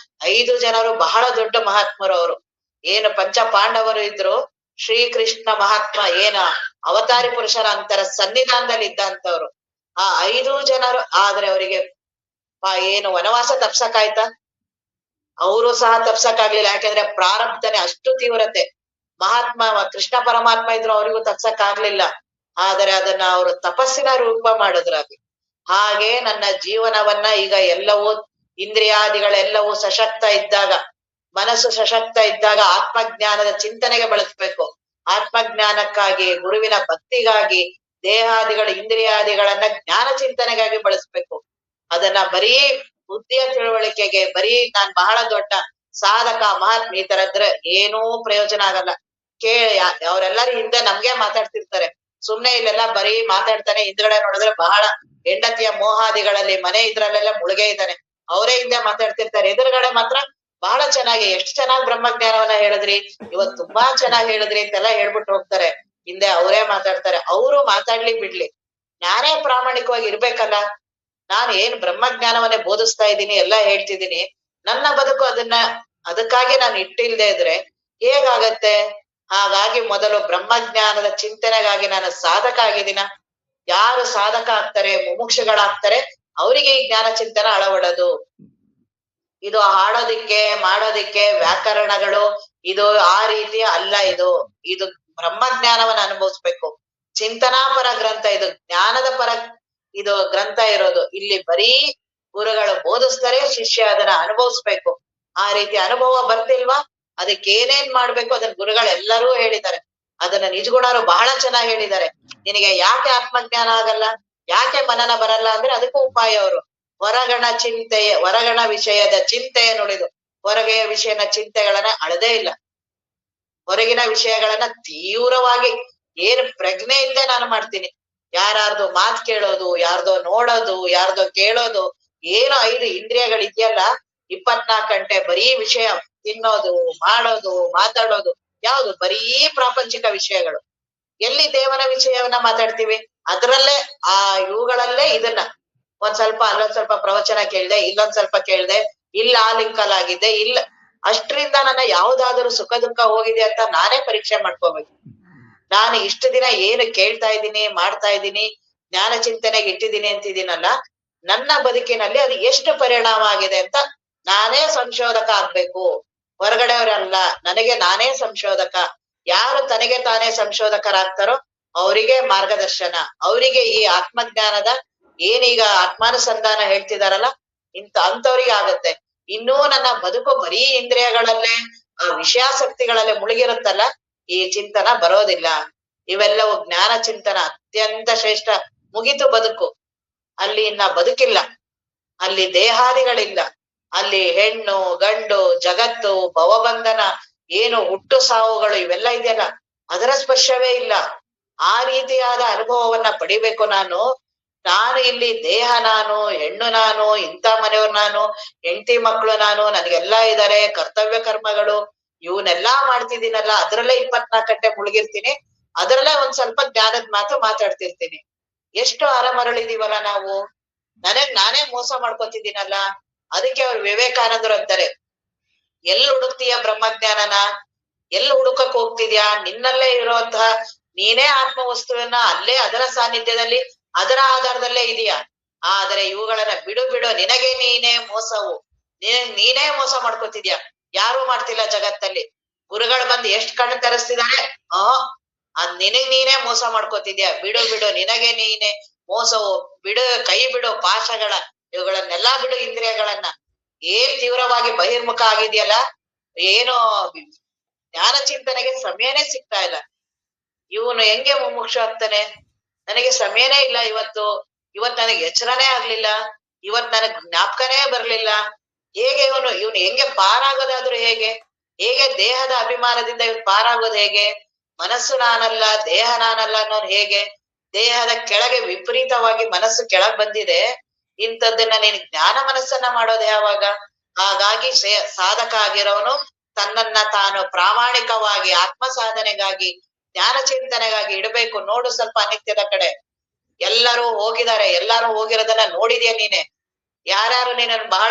5 ಜನರು ಬಹಳ ದೊಡ್ಡ ಮಹಾತ್ಮರು ಅವರು. ಏನು ಪಂಚ ಪಾಂಡವರು ಇದ್ರು, ಶ್ರೀಕೃಷ್ಣ ಮಹಾತ್ಮ ಅವತಾರಿ ಪುರುಷರ ಅಂತರ ಸನ್ನಿಧಾನದಲ್ಲಿ ಇದ್ದಂತವ್ರು. ಆ 5 ಜನರು ಆದ್ರೆ ಅವರಿಗೆ ಏನು ವನವಾಸ ತಪ್ಸಕ್ಕಾಯ್ತಾ? ಅವರು ಸಹ ತಪ್ಸಕ್ಕಾಗ್ಲಿಲ್ಲ. ಯಾಕೆಂದ್ರೆ ಪ್ರಾರಬ್ಧನೆ ಅಷ್ಟು ತೀವ್ರತೆ. ಮಹಾತ್ಮ ಕೃಷ್ಣ ಪರಮಾತ್ಮ ಇದ್ರು ಅವರಿಗೂ ತಪ್ಸಕ್ಕಾಗ್ಲಿಲ್ಲ. ಆದರೆ ಅದನ್ನ ಅವರು ತಪಸ್ಸಿನ ರೂಪ ಮಾಡಿದ್ರಲ್ಲಿ. ಹಾಗೆ ನನ್ನ ಜೀವನವನ್ನ ಈಗ ಎಲ್ಲವೂ ಇಂದ್ರಿಯಾದಿಗಳೆಲ್ಲವೂ ಸಶಕ್ತ ಇದ್ದಾಗ, ಮನಸ್ಸು ಸಶಕ್ತ ಇದ್ದಾಗ ಆತ್ಮಜ್ಞಾನದ ಚಿಂತನೆಗೆ ಬಳಸ್ಬೇಕು. ಆತ್ಮಜ್ಞಾನಕ್ಕಾಗಿ, ಗುರುವಿನ ಭಕ್ತಿಗಾಗಿ, ದೇಹಾದಿಗಳ ಇಂದ್ರಿಯಾದಿಗಳನ್ನ ಜ್ಞಾನ ಚಿಂತನೆಗಾಗಿ ಬಳಸ್ಬೇಕು. ಅದನ್ನ ಬರೀ ಬುದ್ಧಿಯ ತಿಳುವಳಿಕೆಗೆ, ಬರೀ ನಾನ್ ಬಹಳ ದೊಡ್ಡ ಸಾಧಕ ಮಹಾತ್ಮ ಈ ತರ ಇದ್ರೆ ಏನೂ ಪ್ರಯೋಜನ ಆಗಲ್ಲ. ಅವರೆಲ್ಲರೂ ಹಿಂದೆ ನಮ್ಗೆ ಮಾತಾಡ್ತಿರ್ತಾರೆ. ಸುಮ್ನೆ ಇಲ್ಲೆಲ್ಲ ಬರೀ ಮಾತಾಡ್ತಾನೆ, ಹಿಂದ್ಗಡೆ ನೋಡಿದ್ರೆ ಬಹಳ ಹೆಂಡತಿಯ ಮೋಹಾದಿಗಳಲ್ಲಿ ಮನೆ ಇದ್ರಲ್ಲೆಲ್ಲ ಮುಳುಗೆ ಇದ್ದಾನೆ. ಅವರೇ ಹಿಂದೆ ಮಾತಾಡ್ತಿರ್ತಾರೆ, ಎದುರುಗಡೆ ಮಾತ್ರ ಬಹಳ ಚೆನ್ನಾಗಿ ಎಷ್ಟು ಚೆನ್ನಾಗಿ ಬ್ರಹ್ಮಜ್ಞಾನವನ್ನ ಹೇಳಿದ್ರಿ, ಇವತ್ ತುಂಬಾ ಚೆನ್ನಾಗಿ ಹೇಳಿದ್ರಿ ಅಂತೆಲ್ಲ ಹೇಳ್ಬಿಟ್ಟು ಹೋಗ್ತಾರೆ. ಹಿಂದೆ ಅವರೇ ಮಾತಾಡ್ತಾರೆ. ಅವರು ಮಾತಾಡ್ಲಿ ಬಿಡ್ಲಿ, ನಾನೇ ಪ್ರಾಮಾಣಿಕವಾಗಿ ಇರ್ಬೇಕಲ್ಲ. ನಾನು ಏನ್ ಬ್ರಹ್ಮಜ್ಞಾನವನ್ನೇ ಬೋಧಿಸ್ತಾ ಇದ್ದೀನಿ, ಎಲ್ಲ ಹೇಳ್ತಿದ್ದೀನಿ. ನನ್ನ ಬದುಕು ಅದಕ್ಕಾಗಿ ನಾನು ಇಟ್ಟಿಲ್ದೆ ಇದ್ರೆ ಹೇಗಾಗತ್ತೆ? ಹಾಗಾಗಿ ಮೊದಲು ಬ್ರಹ್ಮಜ್ಞಾನದ ಚಿಂತನೆಗಾಗಿ ನಾನು ಸಾಧಕ ಆಗಿದ್ದೀನ. ಯಾರು ಸಾಧಕ ಆಗ್ತಾರೆ, ಮುಮುಕ್ಷುಗಳಾಗ್ತಾರೆ, ಅವರಿಗೆ ಈ ಜ್ಞಾನ ಚಿಂತನ ಅಳವಡೋದು. ಇದು ಹಾಡೋದಿಕ್ಕೆ ಮಾಡೋದಿಕ್ಕೆ ವ್ಯಾಕರಣಗಳು ಇದು ಆ ರೀತಿ ಅಲ್ಲ. ಇದು ಬ್ರಹ್ಮಜ್ಞಾನವನ್ನ ಅನುಭವಿಸ್ಬೇಕು. ಚಿಂತನಾಪರ ಗ್ರಂಥ ಇದು, ಜ್ಞಾನದ ಪರ ಇದು ಗ್ರಂಥ ಇರೋದು. ಇಲ್ಲಿ ಬರೀ ಗುರುಗಳು ಬೋಧಿಸ್ತಾರೆ, ಶಿಷ್ಯ ಅದನ್ನ ಅನುಭವಿಸ್ಬೇಕು. ಆ ರೀತಿ ಅನುಭವ ಬರ್ತಿಲ್ವಾ? ಅದಕ್ಕೆ ಏನೇನ್ ಮಾಡ್ಬೇಕು ಅದನ್ನ ಗುರುಗಳೆಲ್ಲರೂ ಹೇಳಿದ್ದಾರೆ. ಅದನ್ನ ನಿಜಗುಣರು ಬಹಳ ಚೆನ್ನಾಗಿ ಹೇಳಿದ್ದಾರೆ. ನಿನಗೆ ಯಾಕೆ ಆತ್ಮಜ್ಞಾನ ಆಗಲ್ಲ, ಯಾಕೆ ಮನನ ಬರಲ್ಲ ಅಂದ್ರೆ ಅದಕ್ಕೂ ಉಪಾಯ ಅವರು. ಹೊರಗಣ ವಿಷಯದ ಚಿಂತೆಯ ನುಡಿದು, ಹೊರಗೆಯ ವಿಷಯನ ಚಿಂತೆಗಳನ್ನ ಅಳದೇ ಇಲ್ಲ. ಹೊರಗಿನ ವಿಷಯಗಳನ್ನ ತೀವ್ರವಾಗಿ ಏನು ಪ್ರಜ್ಞೆ ಇಲ್ಲದೆ ನಾನು ಮಾಡ್ತೀನಿ. ಯಾರ್ದು ಮಾತ್ ಕೇಳೋದು, ಯಾರ್ದೋ ನೋಡೋದು, ಯಾರ್ದೋ ಕೇಳೋದು, ಏನು 5 ಇಂದ್ರಿಯಗಳಿದೆಯಲ್ಲ, 24 ಗಂಟೆ ಬರೀ ವಿಷಯ, ತಿನ್ನೋದು, ಮಾಡೋದು, ಮಾತಾಡೋದು, ಯಾವ್ದು ಬರೀ ಪ್ರಾಪಂಚಿಕ ವಿಷಯಗಳು. ಎಲ್ಲಿ ದೇವರ ವಿಷಯವನ್ನ ಮಾತಾಡ್ತೀವಿ? ಅದ್ರಲ್ಲೇ ಆ ಇವುಗಳಲ್ಲೇ ಇದನ್ನ ಒಂದ್ ಸ್ವಲ್ಪ ಅಲ್ಲೊಂದ್ ಸ್ವಲ್ಪ ಪ್ರವಚನ ಕೇಳ್ದೆ, ಇಲ್ಲೊಂದ್ ಸ್ವಲ್ಪ ಕೇಳ್ದೆ, ಇಲ್ಲ ಆ ಲಿಂಕಲ್ ಆಗಿದ್ದೆ, ಇಲ್ಲ ಅಷ್ಟ್ರಿಂದ ನನ್ನ ಯಾವ್ದಾದ್ರು ಸುಖ ದುಃಖ ಹೋಗಿದೆ ಅಂತ ನಾನೇ ಪರೀಕ್ಷೆ ಮಾಡ್ಕೋಬೇಕು. ನಾನು ಇಷ್ಟು ದಿನ ಏನು ಕೇಳ್ತಾ ಇದ್ದೀನಿ, ಮಾಡ್ತಾ ಇದ್ದೀನಿ, ಜ್ಞಾನ ಚಿಂತನೆಗೆ ಇಟ್ಟಿದ್ದೀನಿ ಅಂತಿದ್ದೀನಲ್ಲ, ನನ್ನ ಬದುಕಿನಲ್ಲಿ ಅದು ಎಷ್ಟು ಪರಿಣಾಮ ಆಗಿದೆ ಅಂತ ನಾನೇ ಸಂಶೋಧಕ ಆಗ್ಬೇಕು. ಹೊರಗಡೆಯವರಲ್ಲ, ನನಗೆ ನಾನೇ ಸಂಶೋಧಕ. ಯಾರು ತನಗೆ ತಾನೇ ಸಂಶೋಧಕರಾಗ್ತಾರೋ ಅವರಿಗೆ ಮಾರ್ಗದರ್ಶನ, ಅವರಿಗೆ ಈ ಆತ್ಮಜ್ಞಾನದ ಏನೀಗ ಆತ್ಮಾನುಸಂಧಾನ ಹೇಳ್ತಿದಾರಲ್ಲ ಅಂತವ್ರಿಗೆ ಆಗತ್ತೆ. ಇನ್ನೂ ನನ್ನ ಬದುಕು ಬರೀ ಇಂದ್ರಿಯಗಳಲ್ಲೇ ಆ ವಿಷಯಾಸಕ್ತಿಗಳಲ್ಲೇ ಮುಳುಗಿರುತ್ತಲ್ಲ, ಈ ಚಿಂತನ ಬರೋದಿಲ್ಲ. ಇವೆಲ್ಲವೂ ಜ್ಞಾನ ಚಿಂತನ ಅತ್ಯಂತ ಶ್ರೇಷ್ಠ. ಮುಗಿತು ಬದುಕು, ಅಲ್ಲಿ ಇನ್ನ ಬದುಕಿಲ್ಲ, ಅಲ್ಲಿ ದೇಹಾದಿಗಳಿಲ್ಲ, ಅಲ್ಲಿ ಹೆಣ್ಣು ಗಂಡು ಜಗತ್ತು ಭವಬಂಧನ ಏನು ಹುಟ್ಟು ಸಾವುಗಳು ಇವೆಲ್ಲ ಇದೆಯಲ್ಲ, ಅದರ ಸ್ಪರ್ಶವೇ ಇಲ್ಲ. ಆ ರೀತಿಯಾದ ಅನುಭವವನ್ನ ಪಡಿಬೇಕು. ನಾನು ಇಲ್ಲಿ ದೇಹ ನಾನು, ಹೆಣ್ಣು ನಾನು, ಇಂಥ ಮನೆಯವ್ರು ನಾನು, ಹೆಂಡತಿ ಮಕ್ಕಳು ನಾನು, ನನಗೆಲ್ಲಾ ಇದಾರೆ, ಕರ್ತವ್ಯ ಕರ್ಮಗಳು ಇವನ್ನೆಲ್ಲಾ ಮಾಡ್ತಿದ್ದೀನಲ್ಲ, ಅದ್ರಲ್ಲೇ 24 ಗಂಟೆ ಮುಳುಗಿರ್ತೀನಿ. ಅದ್ರಲ್ಲೇ ಒಂದ್ ಸ್ವಲ್ಪ ಜ್ಞಾನದ ಮಾತು ಮಾತಾಡ್ತಿರ್ತೀನಿ. ಎಷ್ಟು ಅರಮರಳಿದೀವಲ್ಲ ನಾವು, ನಾನೇ ಮೋಸ ಮಾಡ್ಕೊತಿದ್ದೀನಲ್ಲ. ಅದಕ್ಕೆ ಅವ್ರು ವಿವೇಕಾನಂದರು ಅಂತಾರೆ, ಎಲ್ಲಿ ಹುಡುಕ್ತೀಯ ಬ್ರಹ್ಮಜ್ಞಾನನ, ಎಲ್ಲಿ ಹುಡುಕಕ್ ಹೋಗ್ತಿದ್ಯಾ? ನಿನ್ನಲ್ಲೇ ಇರುವಂತಹ ನೀನೇ ಆತ್ಮ ವಸ್ತುವನ್ನ ಅಲ್ಲೇ ಅದರ ಸಾನ್ನಿಧ್ಯದಲ್ಲಿ ಅದರ ಆಧಾರದಲ್ಲೇ ಇದೆಯಾ. ಆದರೆ ಇವುಗಳನ್ನ ಬಿಡು, ನಿನಗೆ ನೀನೇ ಮೋಸವು, ನೀನೇ ಮೋಸ ಮಾಡ್ಕೊತಿದ್ಯಾ. ಯಾರು ಮಾಡ್ತಿಲ್ಲ ಜಗತ್ತಲ್ಲಿ. ಗುರುಗಳು ಬಂದು ಎಷ್ಟ್ ಕಣ್ಣು ತೆರೆಸ್ತಿದಾರೆ, ಅದ್ ನಿನಗ್ ನೀನೇ ಮೋಸ ಮಾಡ್ಕೊತಿದ್ಯಾ. ಬಿಡು, ನಿನಗೆ ನೀನೇ ಮೋಸವು, ಕೈ ಬಿಡು ಪಾಶಗಳ, ಇವುಗಳನ್ನೆಲ್ಲಾ ಬಿಡು, ಇಂದ್ರಿಯಗಳನ್ನ. ಏನ್ ತೀವ್ರವಾಗಿ ಬಹಿರ್ಮುಖ ಆಗಿದೆಯಲ್ಲ, ಏನು ಜ್ಞಾನ ಚಿಂತನೆಗೆ ಸಮಯನೇ ಸಿಗ್ತಾ ಇಲ್ಲ. ಇವನು ಹೆಂಗೆ ಮುಮುಕ್ಷ ಆಗ್ತಾನೆ? ನನಗೆ ಸಮಯನೇ ಇಲ್ಲ. ಇವತ್ ನನಗೆ ಎಚ್ಚರನೇ ಆಗ್ಲಿಲ್ಲ, ಇವತ್ ನನಗ್ ಜ್ಞಾಪಕನೇ ಬರ್ಲಿಲ್ಲ. ಹೇಗೆ ಇವನು ಹೆಂಗೆ ಪಾರಾಗೋದಾದ್ರು ಹೇಗೆ ದೇಹದ ಅಭಿಮಾನದಿಂದ ಇವನು ಪಾರಾಗೋದು ಹೇಗೆ? ಮನಸ್ಸು ನಾನಲ್ಲ, ದೇಹ ನಾನಲ್ಲ ಅನ್ನೋನು ಹೇಗೆ? ದೇಹದ ಕೆಳಗೆ ವಿಪರೀತವಾಗಿ ಮನಸ್ಸು ಕೆಳಗ್ ಬಂದಿದೆ. ಇಂಥದ್ದನ್ನ ನೀನು ಜ್ಞಾನ ಮನಸ್ಸನ್ನ ಮಾಡೋದು ಯಾವಾಗ? ಹಾಗಾಗಿ ಸಾಧಕ ಆಗಿರೋನು ತನ್ನನ್ನ ತಾನು ಪ್ರಾಮಾಣಿಕವಾಗಿ ಆತ್ಮ ಸಾಧನೆಗಾಗಿ ಜ್ಞಾನ ಚಿಂತನೆಗಾಗಿ ಇಡಬೇಕು. ನೋಡು ಸ್ವಲ್ಪ ಅನಿತ್ಯದ ಕಡೆ. ಎಲ್ಲರೂ ಹೋಗಿರೋದನ್ನ ನೋಡಿದ್ಯಾ ನೀನೆ? ಯಾರ್ಯಾರು ನೀನನ್ನು ಬಹಳ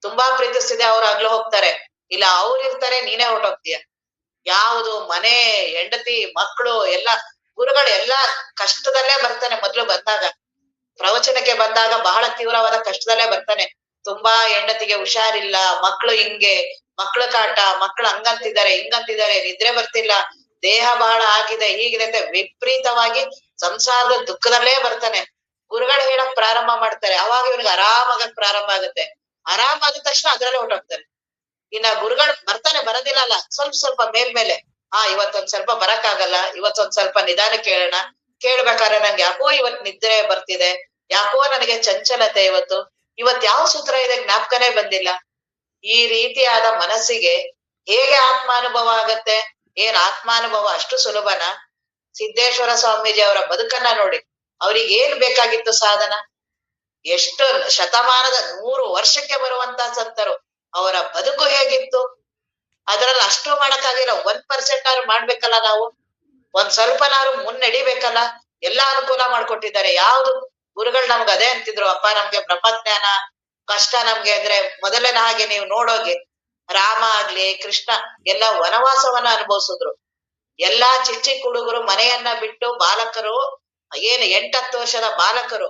ತುಂಬಾ ಪ್ರೀತಿಸ್ತಿದೆ ಅವ್ರು ಆಗ್ಲೂ ಹೋಗ್ತಾರೆ, ಇಲ್ಲ ಅವ್ರು ಇರ್ತಾರೆ, ನೀನೇ ಹೊರಟೋಗ್ತೀಯ. ಯಾವುದು ಮನೆ, ಹೆಂಡತಿ, ಮಕ್ಕಳು ಎಲ್ಲ ಗುರುಗಳು ಎಲ್ಲ ಕಷ್ಟದಲ್ಲೇ ಬರ್ತಾನೆ. ಮೊದ್ಲು ಬಂದಾಗ ಪ್ರವಚನಕ್ಕೆ ಬಂದಾಗ ಬಹಳ ತೀವ್ರವಾದ ಕಷ್ಟದಲ್ಲೇ ಬರ್ತಾನೆ. ತುಂಬಾ ಹೆಂಡತಿಗೆ ಹುಷಾರಿಲ್ಲ, ಮಕ್ಕಳು ಹಿಂಗೆ, ಮಕ್ಕಳ ಕಾಟ, ಮಕ್ಕಳು ಹಂಗಂತಿದ್ದಾರೆ ಹಿಂಗಂತಿದ್ದಾರೆ, ನಿದ್ರೆ ಬರ್ತಿಲ್ಲ, ದೇಹ ಬಹಳ ಆಗಿದೆ ಹೀಗಿದೆ ಅಂತ ವಿಪರೀತವಾಗಿ ಸಂಸಾರದ ದುಃಖದಲ್ಲೇ ಬರ್ತಾನೆ. ಗುರುಗಳು ಹೇಳಕ್ ಪ್ರಾರಂಭ ಮಾಡ್ತಾರೆ, ಅವಾಗ ಇವನಿಗೆ ಆರಾಮಾಗಕ್ ಪ್ರಾರಂಭ ಆಗುತ್ತೆ. ಆರಾಮ ಆದ ತಕ್ಷಣ ಅದ್ರಲ್ಲೇ ಹೊರಟೋಗ್ತಾನೆ. ಇನ್ನ ಗುರುಗಳು ಬರ್ತಾನೆ, ಬರೋದಿಲ್ಲ ಅಲ್ಲ, ಸ್ವಲ್ಪ ಸ್ವಲ್ಪ ಮೇಲ್ಮೇಲೆ ಇವತ್ತೊಂದ್ ಸ್ವಲ್ಪ ಬರಕ್ಕಾಗಲ್ಲ, ಇವತ್ತೊಂದ್ ಸ್ವಲ್ಪ ನಿಧಾನ ಕೇಳೋಣ, ಕೇಳ್ಬೇಕಾದ್ರೆ ನಂಗೆ ಯಾಕೋ ಇವತ್ ನಿದ್ರೆ ಬರ್ತಿದೆ, ಯಾಕೋ ನನಗೆ ಚಂಚಲತೆ, ಇವತ್ ಯಾವ ಸೂತ್ರ ಇದೆ ಜ್ಞಾಪಕನೇ ಬಂದಿಲ್ಲ. ಈ ರೀತಿಯಾದ ಮನಸ್ಸಿಗೆ ಹೇಗೆ ಆತ್ಮಾನುಭವ ಆಗತ್ತೆ? ಏನ್ ಆತ್ಮಾನುಭವ ಅಷ್ಟು ಸುಲಭನ? ಸಿದ್ದೇಶ್ವರ ಸ್ವಾಮೀಜಿ ಅವರ ಬದುಕನ್ನ ನೋಡಿ, ಅವ್ರಿಗೆ ಏನ್ ಬೇಕಾಗಿತ್ತು ಸಾಧನ? ಎಷ್ಟು ಶತಮಾನದ 100 ವರ್ಷಕ್ಕೆ ಬರುವಂತ ಸಂತರು, ಅವರ ಬದುಕು ಹೇಗಿತ್ತು? ಅದ್ರಲ್ಲಿ ಅಷ್ಟು ಮಾಡಕ್ಕಾಗಿಲ್ಲ. 1% ಆದ್ರೂ ಮಾಡ್ಬೇಕಲ್ಲ ನಾವು, ಒಂದ್ ಸ್ವಲ್ಪನಾದ್ರು ಮುನ್ನಡಿಬೇಕಲ್ಲ. ಎಲ್ಲಾ ಅನುಕೂಲ ಮಾಡ್ಕೊಟ್ಟಿದ್ದಾರೆ. ಯಾವ್ದು ಗುರುಗಳು ನಮ್ಗೆ ಅದೇ ಅಂತಿದ್ರು, ಅಪ್ಪ ನಮ್ಗೆ ಬ್ರಹ್ಮಜ್ಞಾನ ಕಷ್ಟ ನಮ್ಗೆ ಅಂದ್ರೆ ಮೊದಲನೇ ಹಾಗೆ ನೀವು ನೋಡೋಗಿ ರಾಮ ಆಗ್ಲಿ ಕೃಷ್ಣ ಎಲ್ಲ ವನವಾಸವನ್ನ ಅನುಭವಿಸಿದ್ರು. ಎಲ್ಲಾ ಚಿಕ್ಕ ಚಿಕ್ಕ ಹುಡುಗರು ಮನೆಯನ್ನ ಬಿಟ್ಟು ಬಾಲಕರು, ಏನು 8-10 ವರ್ಷದ ಬಾಲಕರು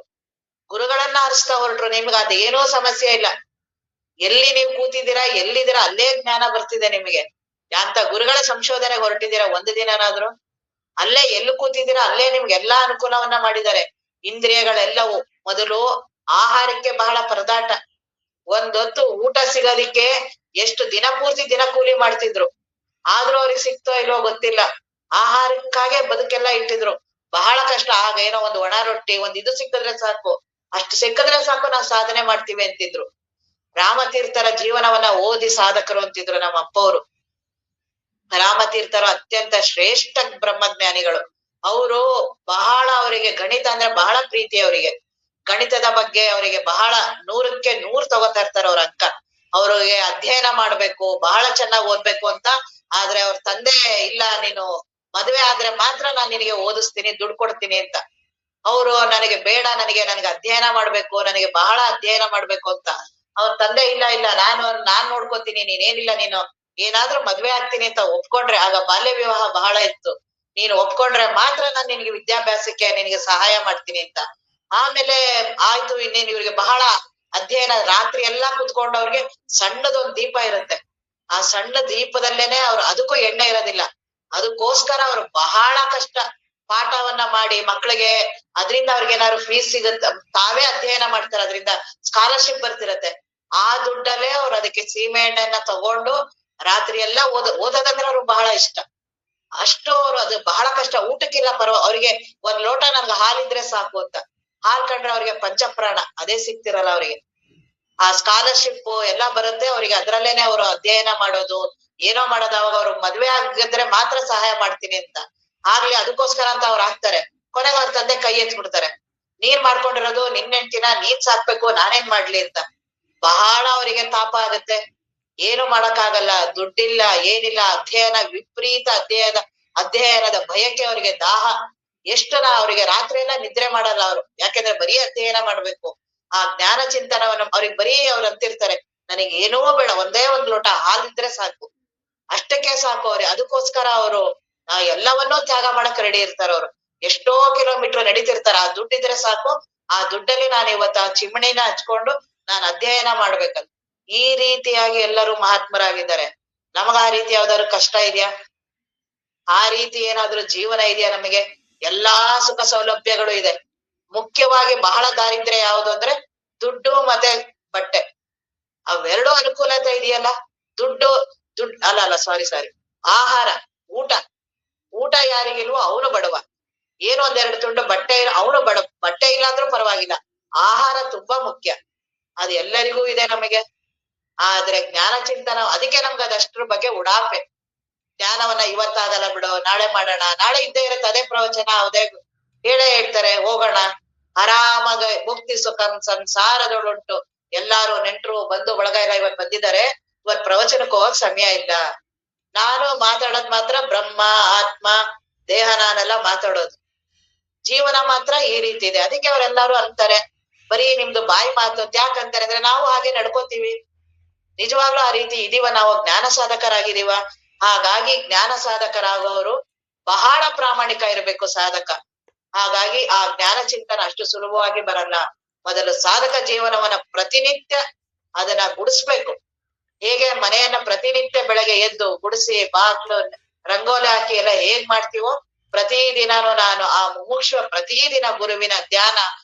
ಗುರುಗಳನ್ನ ಹರಿಸ್ತಾ ಹೊರಟ್ರು. ನಿಮ್ಗೆ ಅದೇನೋ ಸಮಸ್ಯೆ ಇಲ್ಲ, ಎಲ್ಲಿ ನೀವು ಕೂತಿದ್ದೀರಾ ಎಲ್ಲಿದ್ದೀರಾ ಅಲ್ಲೇ ಜ್ಞಾನ ಬರ್ತಿದೆ ನಿಮಗೆ ಅಂತ ಗುರುಗಳ ಸಂಶೋಧನೆ ಹೊರಟಿದ್ದೀರಾ ಒಂದು ದಿನನಾದ್ರು? ಅಲ್ಲೇ ಎಲ್ಲಿ ಕೂತಿದ್ದೀರಾ ಅಲ್ಲೇ ನಿಮ್ಗೆ ಎಲ್ಲಾ ಅನುಕೂಲವನ್ನ ಮಾಡಿದ್ದಾರೆ. ಇಂದ್ರಿಯಗಳೆಲ್ಲವೂ ಮೊದಲು ಆಹಾರಕ್ಕೆ ಬಹಳ ಪರದಾಟ. ಒಂದೊತ್ತು ಊಟ ಸಿಗೋದಿಕ್ಕೆ ಎಷ್ಟು ದಿನ ಪೂರ್ತಿ ದಿನ ಕೂಲಿ ಮಾಡ್ತಿದ್ರು, ಆದ್ರೂ ಅವ್ರಿಗೆ ಸಿಕ್ತೋ ಇಲ್ವೋ ಗೊತ್ತಿಲ್ಲ. ಆಹಾರಕ್ಕಾಗೆ ಬದುಕೆಲ್ಲ ಇಟ್ಟಿದ್ರು. ಬಹಳ ಕಷ್ಟ. ಆಗ ಏನೋ ಒಂದು ಒಣ ರೊಟ್ಟಿ ಇದು ಸಿಕ್ಕಿದ್ರೆ ಸಾಕು, ಅಷ್ಟು ಸಿಕ್ಕಿದ್ರೆ ಸಾಕು ನಾವು ಸಾಧನೆ ಮಾಡ್ತೀವಿ ಅಂತಿದ್ರು. ರಾಮತೀರ್ಥರ ಜೀವನವನ್ನ ಓದಿ ಸಾಧಕರು ಅಂತಿದ್ರು ನಮ್ಮ ಅಪ್ಪವರು. ರಾಮತೀರ್ಥರು ಅತ್ಯಂತ ಶ್ರೇಷ್ಠ ಬ್ರಹ್ಮಜ್ಞಾನಿಗಳು. ಅವರು ಬಹಳ, ಅವರಿಗೆ ಗಣಿತ ಅಂದ್ರೆ ಬಹಳ ಪ್ರೀತಿ. ಅವರಿಗೆ ಗಣಿತದ ಬಗ್ಗೆ ಅವರಿಗೆ ಬಹಳ 100ಕ್ಕೆ 100 ತಗೋತಾ ಇರ್ತಾರೆ ಅವ್ರ ಅಕ್ಕ. ಅವ್ರಿಗೆ ಅಧ್ಯಯನ ಮಾಡ್ಬೇಕು, ಬಹಳ ಚೆನ್ನಾಗಿ ಓದ್ಬೇಕು ಅಂತ. ಆದ್ರೆ ಅವ್ರ ತಂದೆ ಇಲ್ಲ, ನೀನು ಮದ್ವೆ ಆದ್ರೆ ಮಾತ್ರ ನಾನ್ ನಿನಗೆ ಓದಿಸ್ತೀನಿ, ದುಡ್ಡು ಕೊಡ್ತೀನಿ ಅಂತ. ಅವರು ನನಗೆ ಬೇಡ, ನನಗೆ ಅಧ್ಯಯನ ಮಾಡ್ಬೇಕು, ನನಗೆ ಬಹಳ ಅಧ್ಯಯನ ಮಾಡ್ಬೇಕು ಅಂತ. ಅವ್ರ ತಂದೆ ಇಲ್ಲ ಇಲ್ಲ ನಾನ್ ನೋಡ್ಕೋತೀನಿ, ನೀನೇನಿಲ್ಲ, ನೀನು ಏನಾದ್ರೂ ಮದ್ವೆ ಆಗ್ತೀನಿ ಅಂತ ಒಪ್ಕೊಂಡ್ರೆ, ಆಗ ಬಾಲ್ಯ ವಿವಾಹ ಬಹಳ ಇತ್ತು, ನೀನು ಒಪ್ಕೊಂಡ್ರೆ ಮಾತ್ರ ನಾನ್ ನಿನಗೆ ವಿದ್ಯಾಭ್ಯಾಸಕ್ಕೆ ನಿನಗೆ ಸಹಾಯ ಮಾಡ್ತೀನಿ ಅಂತ. ಆಮೇಲೆ ಆಯ್ತು, ಇನ್ನೇನು ಇವ್ರಿಗೆ ಬಹಳ ಅಧ್ಯಯನ. ರಾತ್ರಿ ಎಲ್ಲಾ ಕುತ್ಕೊಂಡು ಅವ್ರಿಗೆ ಸಣ್ಣದೊಂದ್ ದೀಪ ಇರುತ್ತೆ, ಆ ಸಣ್ಣ ದೀಪದಲ್ಲೇನೆ ಅವ್ರು, ಅದಕ್ಕೂ ಎಣ್ಣೆ ಇರೋದಿಲ್ಲ, ಅದಕ್ಕೋಸ್ಕರ ಅವ್ರು ಬಹಳ ಕಷ್ಟ ಪಾಠವನ್ನ ಮಾಡಿ ಮಕ್ಳಿಗೆ, ಅದ್ರಿಂದ ಅವ್ರಿಗೆ ಏನಾದ್ರು ಫೀಸ್ ಸಿಗುತ್ತೆ, ತಾವೇ ಅಧ್ಯಯನ ಮಾಡ್ತಾರೆ, ಅದರಿಂದ ಸ್ಕಾಲರ್ಶಿಪ್ ಬರ್ತಿರತ್ತೆ. ಆ ದುಡ್ಡಲ್ಲೇ ಅವ್ರು ಅದಕ್ಕೆ ಸೀಮೆ ಎಣ್ಣೆಯನ್ನ ತಗೊಂಡು ರಾತ್ರಿ ಎಲ್ಲ ಓದೋದಂದ್ರೆ ಅವ್ರಿಗೆ ಬಹಳ ಇಷ್ಟ. ಅಷ್ಟು ಅವ್ರು ಅದು ಬಹಳ ಕಷ್ಟ. ಊಟಕ್ಕಿಲ್ಲ ಅವ್ರಿಗೆ ಒಂದ್ ಲೋಟ ನನ್ಗೆ ಹಾಲಿದ್ರೆ ಸಾಕು ಅಂತ. ಹಾಲ್ ಕಂಡ್ರೆ ಅವ್ರಿಗೆ ಪಂಚಪ್ರಾಣ, ಅದೇ ಸಿಕ್ತಿರಲ್ಲ ಅವ್ರಿಗೆ. ಆ ಸ್ಕಾಲರ್ಶಿಪ್ ಎಲ್ಲ ಬರುತ್ತೆ ಅವ್ರಿಗೆ, ಅದ್ರಲ್ಲೇನೆ ಅವರು ಅಧ್ಯಯನ ಮಾಡೋದು, ಏನೋ ಮಾಡೋದು. ಅವಾಗ ಅವ್ರು ಮದ್ವೆ ಆಗಿದ್ರೆ ಮಾತ್ರ ಸಹಾಯ ಮಾಡ್ತೀನಿ ಅಂತ ಆಗ್ಲಿ, ಅದಕ್ಕೋಸ್ಕರ ಅಂತ ಅವ್ರು ಆಗ್ತಾರೆ. ಕೊನೆಗೆ ಅವ್ರ ತಂದೆ ಕೈ ಎತ್ಬಿಡ್ತಾರೆ, ನೀನ್ ಮಾಡ್ಕೊಂಡಿರೋದು ನಿನ್ ಹೆಂಡ್ತಿನ ನೀನ್ ಸಾಕ್ಬೇಕು, ನಾನೇನ್ ಮಾಡ್ಲಿ ಅಂತ. ಬಹಳ ಅವರಿಗೆ ತಾಪ ಆಗತ್ತೆ. ಏನು ಮಾಡಕ್ಕಾಗಲ್ಲ, ದುಡ್ಡಿಲ್ಲ ಏನಿಲ್ಲ, ಅಧ್ಯಯನ ವಿಪರೀತ ಅಧ್ಯಯನದ ಭಯಕ್ಕೆ ಅವ್ರಿಗೆ ದಾಹ. ಅವ್ರಿಗೆ ರಾತ್ರಿ ಎಲ್ಲ ನಿದ್ರೆ ಮಾಡಲ್ಲ ಅವ್ರು, ಯಾಕೆಂದ್ರೆ ಬರೀ ಅಧ್ಯಯನ ಮಾಡ್ಬೇಕು. ಆ ಜ್ಞಾನ ಚಿಂತನವನ್ನು ಅವ್ರಿಗೆ ಬರೀ ಅವ್ರು ಅಂತಿರ್ತಾರೆ, ನನಗೆ ಏನೋ ಬೇಡ, ಒಂದೇ ಒಂದ್ ಲೋಟ ಹಾಲಿದ್ರೆ ಸಾಕು, ಅಷ್ಟಕ್ಕೆ ಸಾಕು ಅವ್ರೆ. ಅದಕ್ಕೋಸ್ಕರ ಅವರು ಎಲ್ಲವನ್ನೂ ತ್ಯಾಗ ಮಾಡಕ್ ರೆಡಿ ಇರ್ತಾರ. ಅವ್ರು ಎಷ್ಟೋ ಕಿಲೋಮೀಟರ್ ನಡೀತಿರ್ತಾರ, ಆ ದುಡ್ಡಿದ್ರೆ ಸಾಕು, ಆ ದುಡ್ಡಲ್ಲಿ ನಾನು ಇವತ್ತು ಆ ಚಿಮಣಿನ ಹಚ್ಕೊಂಡು ನಾನು ಅಧ್ಯಯನ ಮಾಡ್ಬೇಕಂತ. ಈ ರೀತಿಯಾಗಿ ಎಲ್ಲರೂ ಮಹಾತ್ಮರಾಗಿದ್ದಾರೆ. ನಮಗ ಆ ರೀತಿ ಯಾವ್ದಾದ್ರು ಕಷ್ಟ ಇದೆಯಾ? ಆ ರೀತಿ ಏನಾದ್ರೂ ಜೀವನ ಇದೆಯಾ ನಮಗೆ? ಎಲ್ಲಾ ಸುಖ ಸೌಲಭ್ಯಗಳು ಇದೆ. ಮುಖ್ಯವಾಗಿ ಬಹಳ ದಾರಿದ್ರ್ಯ ಯಾವುದು ಅಂದ್ರೆ ದುಡ್ಡು ಮತ್ತೆ ಬಟ್ಟೆ. ಅವೆರಡೂ ಅನುಕೂಲತೆ ಇದೆಯಲ್ಲ. ದುಡ್ಡು ಅಲ್ಲ ಸಾರಿ ಆಹಾರ, ಊಟ ಯಾರಿಗಿಲ್ವೋ ಅವನು ಬಡವ. ಏನೋ ಒಂದೆರಡು ತುಂಡು ಬಟ್ಟೆ ಅವನು ಬಟ್ಟೆ ಇಲ್ಲ ಅಂದ್ರೂ ಪರವಾಗಿಲ್ಲ, ಆಹಾರ ತುಂಬಾ ಮುಖ್ಯ. ಅದು ಎಲ್ಲರಿಗೂ ಇದೆ ನಮಗೆ. ಆದ್ರೆ ಜ್ಞಾನ ಚಿಂತನ, ಅದಕ್ಕೆ ನಮ್ಗೆ ಅದಷ್ಟ್ರ ಬಗ್ಗೆ ಉಡಾಪೆ. ಜ್ಞಾನವನ್ನ ಇವತ್ತಾಗಲ್ಲ ಬಿಡು, ನಾಳೆ ಮಾಡೋಣ, ನಾಳೆ ಇದ್ದೇ ಇರುತ್ತೆ ಅದೇ ಪ್ರವಚನ, ಅದೇ ಹೇಳ್ತಾರೆ, ಹೋಗೋಣ ಆರಾಮಾಗ ಮುಕ್ತಿ ಸುಖ ಸಂಸಾರದೊಳುಂಟು. ಎಲ್ಲಾರು ನೆಂಟ್ರು ಬಂಧು ಬಳಗ ಎಲ್ಲ ಇವತ್ ಬಂದಿದ್ದಾರೆ, ಇವತ್ ಪ್ರವಚನಕ್ಕೆ ಹೋಗಕ್ ಸಮಯ ಇಲ್ಲ. ನಾನು ಮಾತಾಡೋದ್ ಮಾತ್ರ ಬ್ರಹ್ಮ ಆತ್ಮ ದೇಹ, ನಾನೆಲ್ಲ ಮಾತಾಡೋದು. ಜೀವನ ಮಾತ್ರ ಈ ರೀತಿ ಇದೆ. ಅದಕ್ಕೆ ಅವರೆಲ್ಲಾರು ಅಂತಾರೆ, ಬರೀ ನಿಮ್ದು ಬಾಯಿ ಮಾತು ಯಾಕಂತಾರೆ ಅಂದ್ರೆ ನಾವು ಹಾಗೆ ನಡ್ಕೋತೀವಿ. ನಿಜವಾಗ್ಲೂ ಆ ರೀತಿ ಇದೀವ ನಾವು? ಜ್ಞಾನ ಸಾಧಕರಾಗಿದೀವ? ಹಾಗಾಗಿ ಜ್ಞಾನ ಸಾಧಕರಾಗುವವರು ಬಹಳ ಪ್ರಾಮಾಣಿಕ ಇರಬೇಕು ಸಾಧಕ. ಹಾಗಾಗಿ ಆ ಜ್ಞಾನ ಚಿಂತನ ಅಷ್ಟು ಸುಲಭವಾಗಿ ಬರಲ್ಲ. ಮೊದಲು ಸಾಧಕ ಜೀವನವನ್ನ ಪ್ರತಿನಿತ್ಯ ಅದನ್ನ ಗುಡಿಸ್ಬೇಕು. ಹೇಗೆ ಮನೆಯನ್ನ ಪ್ರತಿನಿತ್ಯ ಬೆಳಗ್ಗೆ ಎದ್ದು ಗುಡಿಸಿ ಬಾಗ್ಲು ರಂಗೋಲಿ ಹಾಕಿ ಎಲ್ಲ ಹೇಗ್ ಮಾಡ್ತೀವೋ, ಪ್ರತಿದಿನಾನು ನಾನು ಆ ಮುಮುಕ್ಷ ಪ್ರತಿದಿನ ಗುರುವಿನ ಧ್ಯಾನ,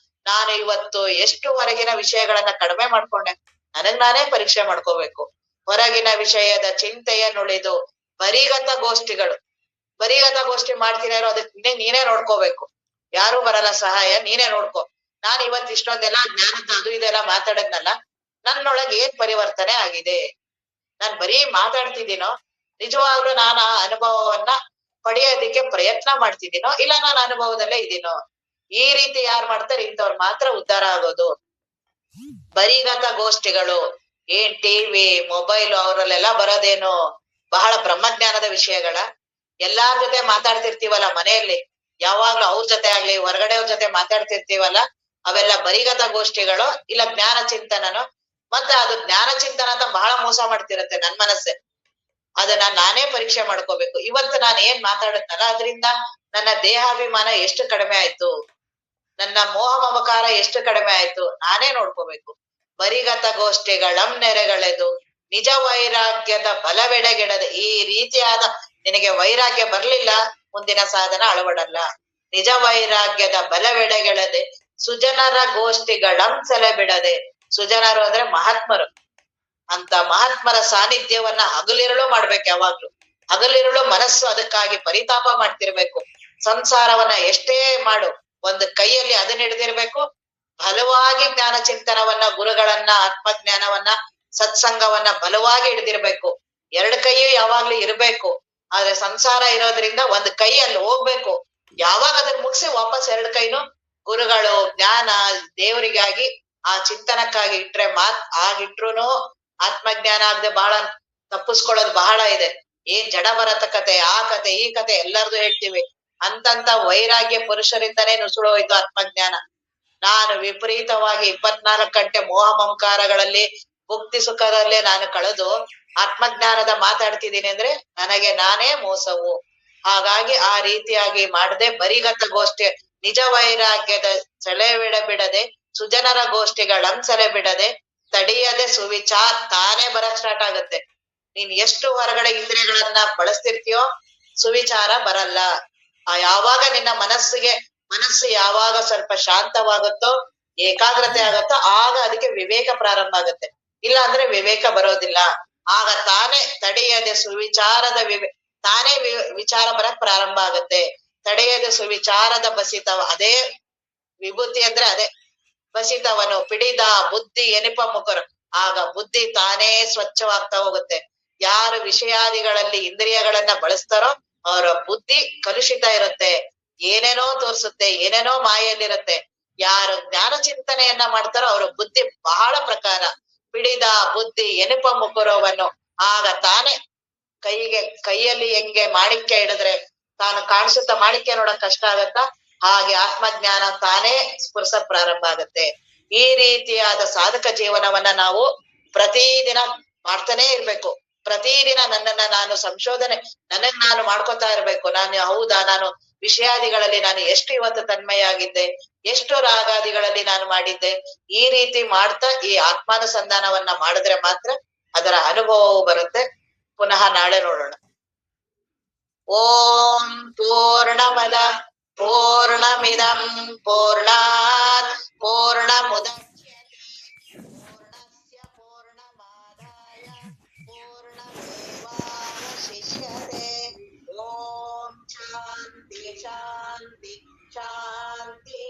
ನಾನು ಇವತ್ತು ಎಷ್ಟು ಹೊರಗಿನ ವಿಷಯಗಳನ್ನ ಕಡಿಮೆ ಮಾಡ್ಕೊಂಡೆ, ನನಗ್ ನಾನೇ ಪರೀಕ್ಷೆ ಮಾಡ್ಕೋಬೇಕು. ಹೊರಗಿನ ವಿಷಯದ ಚಿಂತೆಯನ್ನುಳಿದು ಬರಿಗತ ಗೋಷ್ಠಿಗಳು, ಬರಿಗತ ಗೋಷ್ಠಿ ಮಾಡ್ತೀರೋ ಅದಕ್ಕೆ ನೀನೇ ನೋಡ್ಕೋಬೇಕು. ಯಾರು ಬರಲ್ಲ ಸಹಾಯ, ನೀನೇ ನೋಡ್ಕೊ. ನಾನ್ ಇವತ್ತು ಇಷ್ಟೊಂದೆಲ್ಲ ಜ್ಞಾನದ ಅದು ಇದೆಲ್ಲ ಮಾತಾಡದ್ನಲ್ಲ, ನನ್ನೊಳಗೆ ಏನ್ ಪರಿವರ್ತನೆ ಆಗಿದೆ, ನಾನ್ ಬರೀ ಮಾತಾಡ್ತಿದ್ದೀನೋ, ನಿಜವಾಗ್ಲೂ ನಾನು ಆ ಅನುಭವವನ್ನ ಪಡೆಯೋದಿಕ್ಕೆ ಪ್ರಯತ್ನ ಮಾಡ್ತಿದ್ದೀನೋ, ಇಲ್ಲ ನಾನು ಅನುಭವದಲ್ಲೇ ಇದ್ದೀನೋ. ಈ ರೀತಿ ಯಾರು ಮಾಡ್ತಾರೆ ಇಂಥವ್ರು ಮಾತ್ರ ಉದ್ಧಾರ ಆಗೋದು. ಬರಿಗತ ಗೋಷ್ಠಿಗಳು, ಏನ್ ಟಿವಿ ಮೊಬೈಲ್ ಅವರಲ್ಲೆಲ್ಲ ಬರೋದೇನು ಬಹಳ ಬ್ರಹ್ಮಜ್ಞಾನದ ವಿಷಯಗಳ. ಎಲ್ಲಾರ ಜೊತೆ ಮಾತಾಡ್ತಿರ್ತೀವಲ್ಲ ಮನೆಯಲ್ಲಿ, ಯಾವಾಗ್ಲೂ ಅವ್ರ ಜೊತೆ ಆಗ್ಲಿ ಹೊರಗಡೆಯವ್ರ ಜೊತೆ ಮಾತಾಡ್ತಿರ್ತೀವಲ್ಲ, ಅವೆಲ್ಲ ಬರಿಗತ ಗೋಷ್ಠಿಗಳು, ಇಲ್ಲ ಜ್ಞಾನ ಚಿಂತನನು. ಮತ್ತೆ ಅದು ಜ್ಞಾನ ಚಿಂತನ ಅಂತ ಬಹಳ ಮೋಸ ಮಾಡ್ತಿರತ್ತೆ ನನ್ ಮನಸ್ಸೆ. ಅದನ್ನ ನಾನೇ ಪರೀಕ್ಷೆ ಮಾಡ್ಕೋಬೇಕು. ಇವತ್ತು ನಾನು ಏನ್ ಮಾತಾಡುತ್ತಲ್ಲ ಅದರಿಂದ ನನ್ನ ದೇಹಾಭಿಮಾನ ಎಷ್ಟು ಕಡಿಮೆ ಆಯ್ತು, ನನ್ನ ಮೋಹ ಮಮಕಾರ ಎಷ್ಟು ಕಡಿಮೆ ಆಯ್ತು, ನಾನೇ ನೋಡ್ಕೋಬೇಕು. ಬರಿಗತ ಗೋಷ್ಠಿಗಳಂ ನೆರೆಗಳೆದು ನಿಜ ವೈರಾಗ್ಯದ ಬಲವೆಡೆಗೆಡದೆ. ಈ ರೀತಿಯಾದ ನಿನಗೆ ವೈರಾಗ್ಯ ಬರ್ಲಿಲ್ಲ, ಮುಂದಿನ ಸಾಧನ ಅಳವಡಲ್ಲ. ನಿಜ ವೈರಾಗ್ಯದ ಬಲವೆಡೆಗೆಳದೆ ಸುಜನರ ಗೋಷ್ಠಿಗಳಂ ಸೆಲೆ ಬಿಡದೆ. ಸುಜನರು ಅಂದ್ರೆ ಮಹಾತ್ಮರು. ಅಂತ ಮಹಾತ್ಮರ ಸಾನ್ನಿಧ್ಯವನ್ನ ಹಗಲಿರುಳು ಮಾಡ್ಬೇಕು. ಯಾವಾಗ್ಲೂ ಹಗಲಿರುಳು ಮನಸ್ಸು ಅದಕ್ಕಾಗಿ ಪರಿತಾಪ ಮಾಡ್ತಿರ್ಬೇಕು. ಸಂಸಾರವನ್ನ ಎಷ್ಟೇ ಮಾಡು, ಒಂದು ಕೈಯಲ್ಲಿ ಅದನ್ನ ಹಿಡ್ದಿರ್ಬೇಕು, ಬಲವಾಗಿ ಜ್ಞಾನ ಚಿಂತನವನ್ನ, ಗುರುಗಳನ್ನ, ಆತ್ಮಜ್ಞಾನವನ್ನ, ಸತ್ಸಂಗವನ್ನ ಬಲವಾಗಿ ಹಿಡ್ದಿರ್ಬೇಕು. ಎರಡು ಕೈಯೂ ಯಾವಾಗ್ಲೂ ಇರ್ಬೇಕು. ಆದ್ರೆ ಸಂಸಾರ ಇರೋದ್ರಿಂದ ಒಂದ್ ಕೈ ಅಲ್ಲಿ ಹೋಗ್ಬೇಕು. ಯಾವಾಗ ಅದನ್ನ ಮುಗಿಸಿ ವಾಪಸ್ ಎರಡು ಕೈನು ಗುರುಗಳು, ಜ್ಞಾನ, ದೇವರಿಗಾಗಿ ಆ ಚಿಂತನಕ್ಕಾಗಿ ಇಟ್ರೆ ಆಗಿಟ್ರುನು ಆತ್ಮಜ್ಞಾನ ಆಗದೆ ಬಹಳ ತಪ್ಪಿಸ್ಕೊಳ್ಳೋದು ಬಹಳ ಇದೆ. ಏನ್ ಜಡಭರತ ಕತೆ, ಆ ಕತೆ ಈ ಕತೆ ಎಲ್ಲಾರ್ದು ಹೇಳ್ತೀವಿ. ಅಂತಂತ ವೈರಾಗ್ಯ ಪುರುಷರಿಂದನೇ ನುಸುಳೋಯ್ತು ಆತ್ಮಜ್ಞಾನ. ನಾನು ವಿಪರೀತವಾಗಿ 24 ಗಂಟೆ ಮೋಹ ಮಮಕಾರಗಳಲ್ಲಿ ಭುಕ್ತಿ ಸುಖದಲ್ಲೇ ನಾನು ಕಳೆದು ಆತ್ಮಜ್ಞಾನದ ಮಾತಾಡ್ತಿದ್ದೀನಿ ಅಂದ್ರೆ ನನಗೆ ನಾನೇ ಮೋಸವು. ಹಾಗಾಗಿ ಆ ರೀತಿಯಾಗಿ ಮಾಡದೆ ಬರಿಗತ ಗೋಷ್ಠಿ ನಿಜ ವೈರಾಗ್ಯದ ಬಿಡದೆ ಸುಜನರ ಗೋಷ್ಠಿಗಳಂ ಸೆಲೆ ಬಿಡದೆ ತಡೆಯದೆ ಸುವಿಚಾರ ತಾನೇ ಬರಕ್ ಸ್ಟಾರ್ಟ್ ಆಗುತ್ತೆ. ನೀನ್ ಎಷ್ಟು ಹೊರಗಡೆ ಇಂದ್ರಿಯಗಳನ್ನ ಬಳಸ್ತಿರ್ತೀಯೋ ಸುವಿಚಾರ ಬರಲ್ಲ. ಯಾವಾಗ ನಿನ್ನ ಮನಸ್ಸು ಯಾವಾಗ ಸ್ವಲ್ಪ ಶಾಂತವಾಗುತ್ತೋ, ಏಕಾಗ್ರತೆ ಆಗುತ್ತೋ, ಆಗ ಅದಕ್ಕೆ ವಿವೇಕ ಪ್ರಾರಂಭ ಆಗುತ್ತೆ. ಇಲ್ಲ ಅಂದ್ರೆ ವಿವೇಕ ಬರೋದಿಲ್ಲ. ಆಗ ತಾನೇ ತಡೆಯದೆ ಸುವಿಚಾರದ ತಾನೇ ವಿಚಾರ ಬರಕ್ ಪ್ರಾರಂಭ ಆಗುತ್ತೆ. ತಡೆಯದೆ ಸುವಿಚಾರದ ಬಸಿತವ, ಅದೇ ವಿಭೂತಿ ಅಂದ್ರೆ ಅದೇ ಬಸಿತವನು ಪಿಡಿದ ಬುದ್ಧಿ ಎನಿಪ ಮುಖರು. ಆಗ ಬುದ್ಧಿ ತಾನೇ ಸ್ವಚ್ಛವಾಗ್ತಾ ಹೋಗುತ್ತೆ. ಯಾರು ವಿಷಯಾದಿಗಳಲ್ಲಿ ಇಂದ್ರಿಯಗಳನ್ನ ಬಳಸ್ತಾರೋ ಅವರ ಬುದ್ಧಿ ಕಲುಷಿತ ಇರುತ್ತೆ, ಏನೇನೋ ತೋರಿಸುತ್ತೆ, ಏನೇನೋ ಮಾಯಲ್ಲಿರುತ್ತೆ. ಯಾರು ಜ್ಞಾನ ಚಿಂತನೆಯನ್ನ ಮಾಡ್ತಾರೋ ಅವರ ಬುದ್ಧಿ ಬಹಳ ಪ್ರಕಾರ ಪಿಡಿದ ಬುದ್ಧಿ ಎನಿಪ ಮುಖರವನ್ನು. ಆಗ ತಾನೇ ಕೈಯಲ್ಲಿ ಹೆಂಗೆ ಮಾಣಿಕ್ಯ ಹಿಡಿದ್ರೆ ತಾನು ಕಾಣಿಸುತ್ತ ಮಾಣಿಕ್ಯ ನೋಡಕ್ ಕಷ್ಟ ಆಗತ್ತ, ಹಾಗೆ ಆತ್ಮಜ್ಞಾನ ತಾನೇ ಸ್ಫುರಿಸ ಪ್ರಾರಂಭ ಆಗತ್ತೆ. ಈ ರೀತಿಯಾದ ಸಾಧಕ ಜೀವನವನ್ನ ನಾವು ಪ್ರತಿದಿನ ಮಾಡ್ತಾನೆ ಇರ್ಬೇಕು. ಪ್ರತಿದಿನ ನನ್ನನ್ನ ನಾನು ಸಂಶೋಧನೆ ನನಗ್ ನಾನು ಮಾಡ್ಕೊತಾ ಇರ್ಬೇಕು. ನಾನು ಹೌದಾ, ನಾನು ವಿಷಯಾದಿಗಳಲ್ಲಿ ನಾನು ಎಷ್ಟು ಇವತ್ತು ತನ್ಮಯ ಆಗಿದ್ದೆ, ಎಷ್ಟು ರಾಗಾದಿಗಳಲ್ಲಿ ನಾನು ಮಾಡಿದ್ದೆ. ಈ ರೀತಿ ಮಾಡ್ತಾ ಈ ಆತ್ಮಾನುಸಂಧಾನವನ್ನ ಮಾಡಿದ್ರೆ ಮಾತ್ರ ಅದರ ಅನುಭವವು ಬರುತ್ತೆ. ಪುನಃ ನಾಳೆ ನೋಡೋಣ. ಓಂ ಪೂರ್ಣಮದ ಪೂರ್ಣಮಿದಂ ಪೂರ್ಣಾತ್ ಪೂರ್ಣಮುದಚ್ಯತೆ ಪೂರ್ಣಸ್ಯ ಪೂರ್ಣಮಾದಾಯ ಪೂರ್ಣಮೇವಾವಶಿಷ್ಯತೆ. ಓಂ ಶಾಂತಿ ಶಾಂತಿ ಶಾಂತಿ.